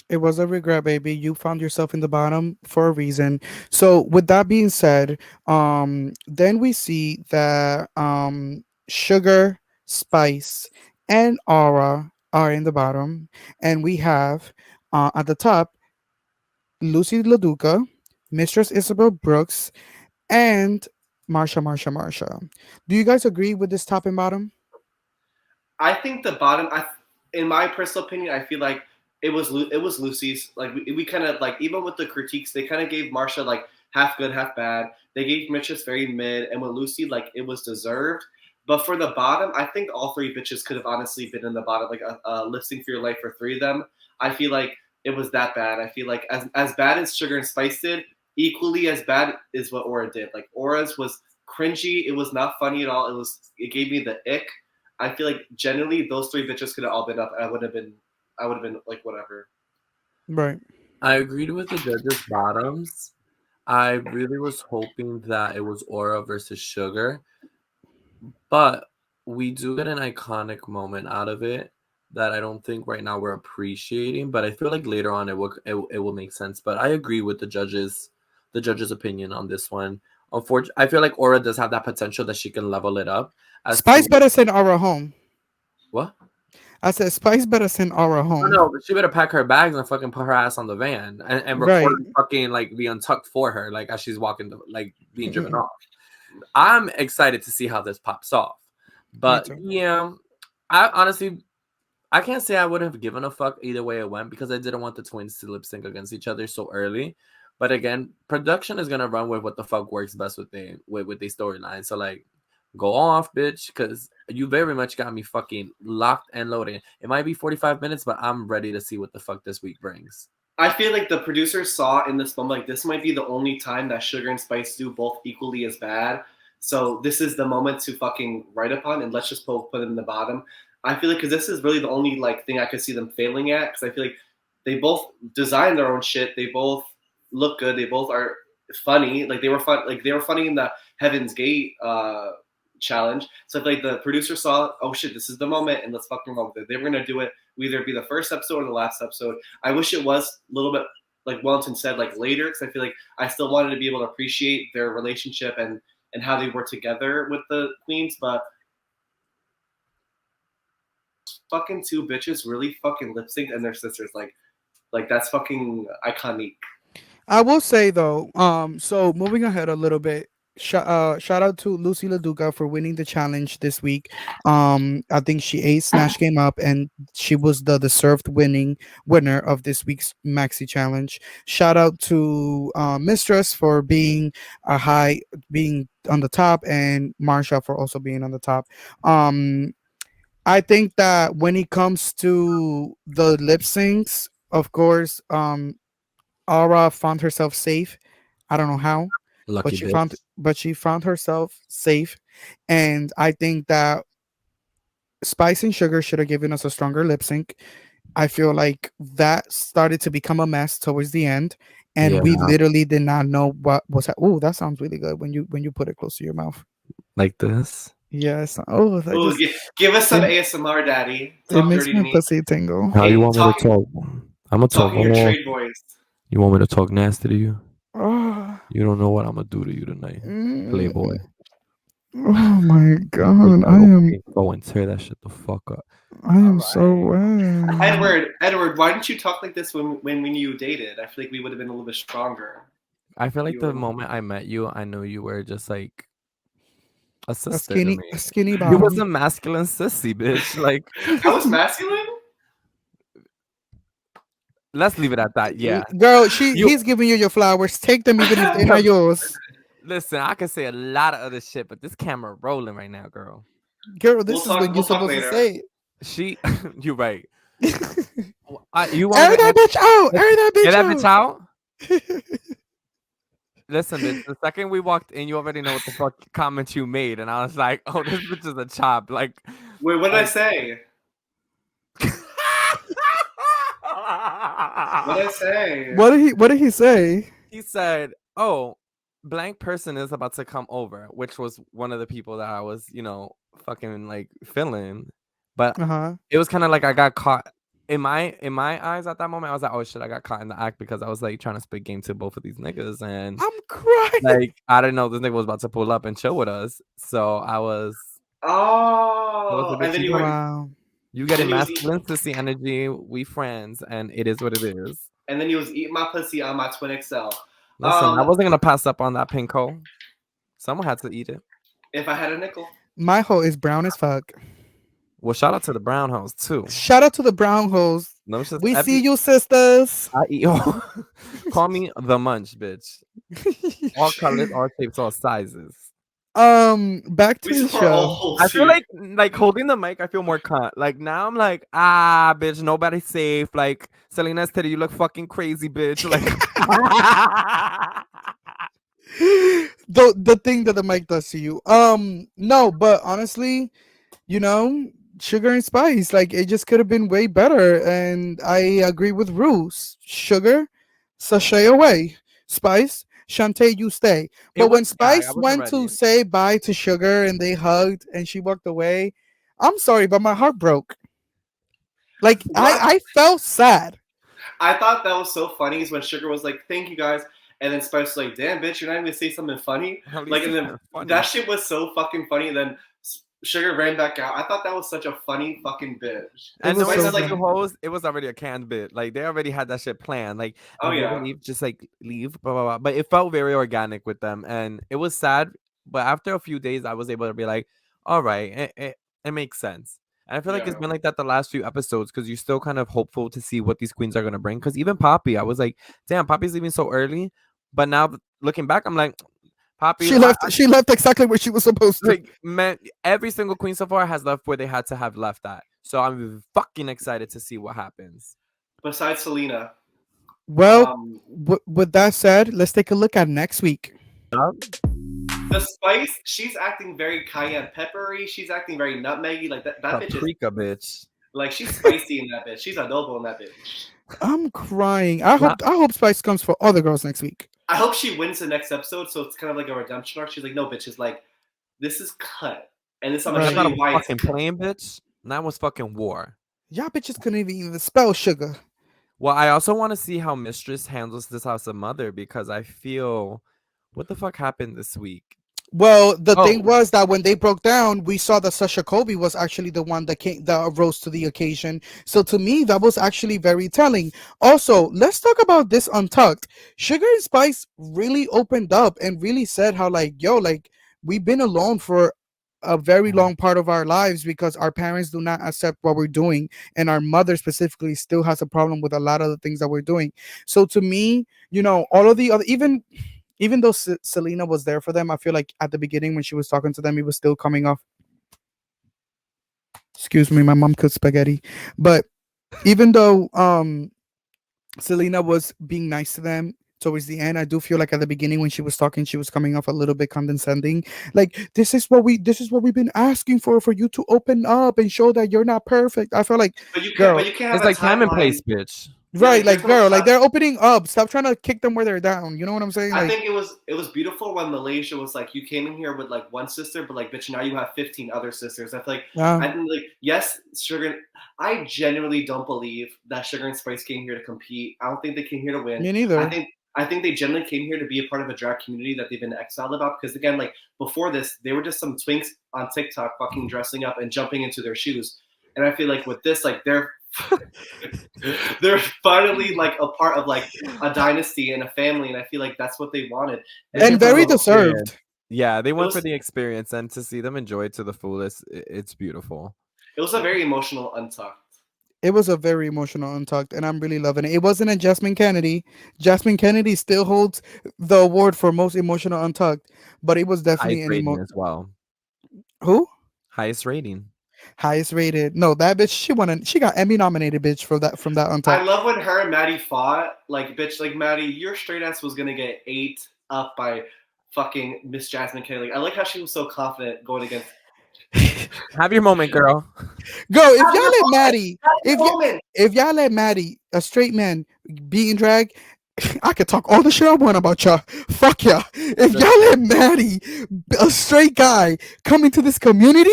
it was a regret, baby. You found yourself in the bottom for a reason. So, with that being said, then we see that Sugar, Spice, and Aura are in the bottom, and we have at the top Lucy LaDuca, Mistress Isabel Brooks, and Marsha. Do you guys agree with this top and bottom? I think the bottom. In my personal opinion, I feel like it was Lucy's. Like we kind of like even with the critiques, they kind of gave Marsha like half good, half bad. They gave Mitch's very mid, and with Lucy, like it was deserved. But for the bottom, I think all three bitches could have honestly been in the bottom, like a lip sync for your life for three of them. I feel like it was that bad. I feel like as bad as Sugar and Spice did, equally as bad is what Aura did. Like Aura's was cringy. It was not funny at all. It gave me the ick. I feel like generally those three bitches could have all been up. I would have been like whatever. Right. I agreed with the judges' bottoms. I really was hoping that it was Aura versus Sugar, but we do get an iconic moment out of it that I don't think right now we're appreciating, but I feel like later on it will make sense. But I agree with the judges' opinion on this one. Unfortunately, I feel like Aura does have that potential that she can level it up. As Spice to better send Aura home. what? I said Spice better send Aura Oh home. no, but she better pack her bags and fucking put her ass on the van and Right. record fucking like the untucked for her, like as she's walking, like being driven off. I'm excited to see how this pops off. Me But too. yeah, I honestly I can't say I would have given a fuck either way it went because I didn't want the twins to lip sync against each other so early. But again, production is gonna run with what the fuck works best with the storyline. So like, go off, bitch, because you very much got me fucking locked and loaded. It might be 45 minutes, but I'm ready to see what the fuck this week brings. I feel like the producers saw in this moment, like this might be the only time that Sugar and Spice do both equally as bad. So this is the moment to fucking write upon, and let's just put it in the bottom. I feel like because this is really the only like thing I could see them failing at, because I feel like they both design their own shit. They both look good. They both are funny. Like they were fun. Like they were funny in the Heaven's Gate challenge. So I feel like the producer saw, oh shit, this is the moment, and let's fucking run with it. They were gonna do it. Either be the first episode or the last episode. I wish it was a little bit like Wellington said, like later, because I feel like I still wanted to be able to appreciate their relationship and how they work together with the queens, but fucking two bitches really fucking lip synced and their sisters like that's fucking iconic. I will say though, so moving ahead a little bit, shout out to Lucy LaDuca for winning the challenge this week. I think she ate Snatch Game Up, and she was the deserved winner of this week's Maxi Challenge. Shout out to Mistress for being on the top, and Marsha for also being on the top. Um, I think that when it comes to the lip syncs, of course, Aura found herself safe. I don't know how, but Lucky she bitch. found herself safe, and I think that Spice and Sugar should have given us a stronger lip sync. I feel like that started to become a mess towards the end, Yeah, and we literally did not know what was. Oh, that sounds really good when you put it close to your mouth. like this. Yes. Oh, that Ooh, just give us some it, ASMR, daddy. it Talk makes dirty to my me. pussy tingle. How you Hey, want me to talk? I'm gonna talk. talking your trade voice. You want me to talk nasty to you? Oh, You don't know what I'm gonna do to you tonight, Playboy. oh my Take god, that little pink bow and tear that shit the fuck up. I All am so right. wet. Edward, why didn't you talk like this when you dated? I feel like we would have been a little bit stronger. I feel like You the were moment I met you, I knew you were just like a A sister to skinny, me. a skinny You was a bottom. masculine sissy, bitch. Like, I was masculine. let's leave it at that. Yeah. Girl, You he's giving you your flowers. Take them even if they're not yours. listen, I can say a lot of other shit, but this camera rolling right now, girl. Girl, We'll this is talk. when you're We'll talk supposed to later. say She you're right. it. You Air want that bitch out! Air that get bitch that bitch out! out? Listen, bitch, the second we walked in, you already know what the fuck comment you made, and I was like, "Oh, this bitch is a chop." Like, Wait, what did I say? What did I say? What did he say? he said, "Oh, blank person is about to come over," which was one of the people that I was, fucking like feeling. But Uh-huh. it was kind of like I got caught in my eyes at that moment. I was like, "Oh shit, I got caught in the act," because I was like trying to spit game to both of these niggas, and I'm crying. like I didn't know this nigga was about to pull up and chill with us. So I was a Oh, bit and then too you were, Wow. you getting and he was eating, masculine sissy energy. We friends, and it is what it is. and then he was eating my pussy on my twin XL. Listen, I wasn't gonna pass up on that pink hole. Someone had to eat it. If I had a nickel. My hoe is brown as fuck. Well, shout out to the brown house too. Shout out to the brown hoes. No, it's just We see you, sisters. I eat. Call me the munch, bitch. All colors, all shapes, all sizes. Back to We the support all show. holes I feel here. like holding the mic. I feel more like now I'm like bitch, nobody's safe. Like Selena Esther, you look fucking crazy, bitch. Like The thing that the mic does to you. No, but honestly, you know, Sugar and Spice, like it just could have been way better. And I agree with Bruce. Sugar, sashay away. Spice, Shantae, you stay. But when I Spice wasn't went to ready. say bye to Sugar and they hugged and she walked away, I'm sorry, but my heart broke. Like What? I felt sad. I thought that was so funny is when Sugar was like, "Thank you guys," and then Spice was like, "Damn, bitch, you're not even gonna say something funny." At Like, least and it's then kind of funny. that shit was so fucking funny. And then Sugar ran back out. I thought that was such a funny fucking bitch. And was knowing so that Spice is the like, funny. host, it was already a canned bit. Like they already had that shit planned. Like "Oh if you're gonna yeah." leave, just like leave, blah blah blah. But it felt very organic with them, and it was sad. But after a few days, I was able to be like, all right, it makes sense. And I feel like it's Yeah. been like that the last few episodes because you're still kind of hopeful to see what these queens are gonna bring. Because even Poppy, I was like, damn, Poppy's leaving so early. But now looking back, I'm like, Poppy, She left. She left exactly where she was supposed to. like man, every single queen so far has left where they had to have left at. So I'm fucking excited to see what happens. Besides Selena, Well, um, with that said, let's take a look at next week. the Spice, she's acting very cayenne peppery. She's acting very nutmeggy. Like that bitch is Paprika, bitch. like she's spicy in that bitch. She's adobo in that bitch. I'm crying. La- I hope Spice comes for other girls next week. I hope she wins the next episode, so it's kind of like a redemption arc. She's like, "No, bitches, like this is cut, and this I'm gonna Right. That's show not you a why it's fucking cut." plane, bitch. That was fucking war. Y'all bitches couldn't even spell sugar. Well, I also want to see how Mistress handles this house of mother because I feel what the fuck happened this week. Well, the thing Oh, was that when they broke down, we saw that Sasha Colby was actually the one that rose to the occasion. So to me, that was actually very telling. Also, let's talk about this Untucked. Sugar and Spice really opened up and really said how like, yo, like we've been alone for a very long part of our lives because our parents do not accept what we're doing, and our mother specifically still has a problem with a lot of the things that we're doing. So to me, all of the other, even though Selena was there for them, I feel like at the beginning when she was talking to them, it was still coming off. Excuse me, my mom cooked spaghetti. But even though Selena was being nice to them towards the end, I do feel like at the beginning when she was talking, she was coming off a little bit condescending. Like this is what we've been asking for you to open up and show that you're not perfect. I feel like, But girl, you can't have it's a like time and timeline. place, bitch. Yeah, right, like like there's no girl, like time. they're opening up. Stop trying to kick them where they're down. You know what I'm saying? I Like, think it was beautiful when Malaysia was like, you came in here with like one sister, but like, bitch, now you have 15 other sisters. I feel like yeah, I think like yes, Sugar. I genuinely don't believe that Sugar and Spice came here to compete. I don't think they came here to win. me I neither. think I think they generally came here to be a part of a drag community that they've been exiled about. Because again, like before this, they were just some twinks on TikTok fucking dressing up and jumping into their shoes. And I feel like with this, like they're finally like a part of like a dynasty and a family, and I feel like that's what they wanted. They And And came for the very experience. deserved. Yeah, they it went for was the experience and to see them enjoy it to the fullest, it's beautiful. it was a very emotional untucked. It was a very emotional Untucked, and I'm really loving it. It wasn't a Jasmine Kennedy. Jasmine Kennedy still holds the award for most emotional Untucked, but it was definitely Highest an rating as well. who Highest rating. highest rated. No, that bitch. She got Emmy nominated, bitch, for that from that I Untucked. love when her and Maddie fought. Like, bitch, like Maddie, your straight ass was gonna get ate up by fucking Miss Jasmine Kennedy. Like, I like how she was so confident going against. Have your moment, girl. Girl, if Have y'all your let moment. Maddie, Have if your y- moment. if y'all let Maddie, a straight man, be in drag, I could talk all the shit I want about y'all. Fuck y'all. If y'all let Maddie, a straight guy, come into this community.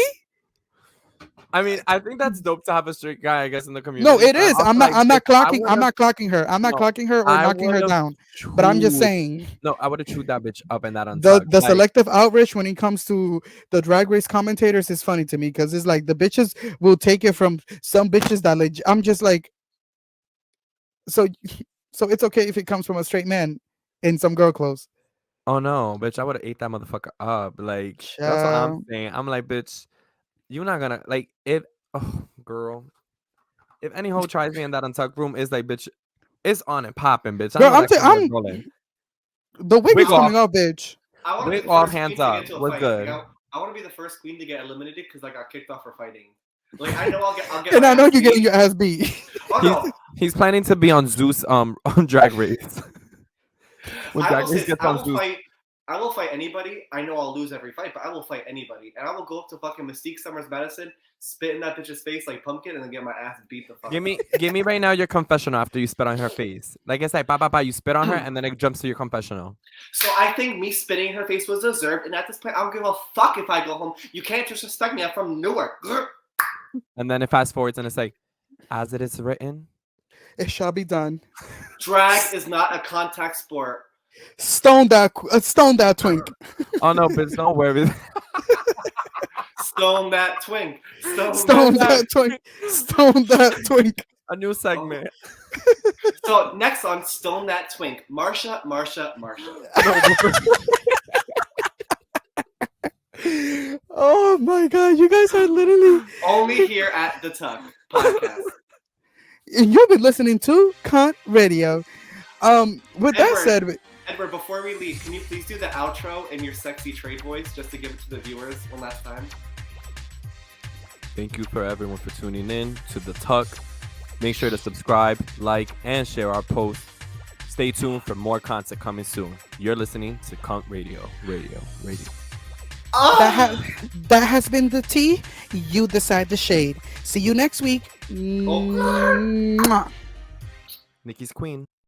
I mean, I think that's dope to have a straight guy, I guess, in the No, community. it But I'm is. also I'm not. like, I'm bitch, not clocking. I'm not clocking her. I'm not no, clocking her or I knocking her would have down. But I'm just chewed. saying No, I would have chewed that bitch up and that the untucked. the Like, selective outrage when it comes to the drag race commentators is funny to me because it's like the bitches will take it from some bitches that I'm just like so so it's okay if it comes from a straight man in some girl clothes. oh no, bitch, I would have ate that motherfucker up. Like, that's what I'm Child. saying. I'm like, bitch, you're not gonna like if oh girl. If any hoe tries me in that untucked room, it's like, bitch, it's on and popping, bitch. I Girl, know that camera's I'm rolling. the wig Wig is off, coming off, bitch. I want to be wig the off, first hands queen to get up. into a We're fight. Like, good. I want to be the first queen to get eliminated because I got kicked off for fighting. Like, I know I'll get And my I know ass you're getting beat. your ass beat. Oh He's no, he's planning to be on Zeus on Drag Race. When I Drag will Race say gets I on will Zeus, fight. I will fight anybody. I know I'll lose every fight, but I will fight anybody, and I will go up to fucking Mystique Summers Madison, spit in that bitch's face like pumpkin, and then get my ass beat the fuck up. give me right now your confessional after you spit on her face. Like I said, you spit on her and then it jumps to your confessional. So I think me spitting in her face was deserved, and at this point, I don't give a fuck if I go home. You can't disrespect me. I'm from Newark. And then it fast forwards and it's like, as it is written. It shall be done. Drag is not a contact sport. Stone that twink. Oh no, but don't worry. Stone that twink. Stone that twink. Stone that twink. A new segment. So next on Stone That Twink, Marsha. Oh my god, you guys are literally Only here at the Tuck podcast. and you've been listening to Cunt Radio. With that said, Edward, before we leave, can you please do the outro in your sexy trade voice just to give it to the viewers one last time? Thank you for everyone for tuning in to the Tuck. Make sure to subscribe, like, and share our posts. Stay tuned for more content coming soon. You're listening to Cunt Radio. that has been the tea. You decide the shade. See you next week. Oh. Mwah. Nikki's queen.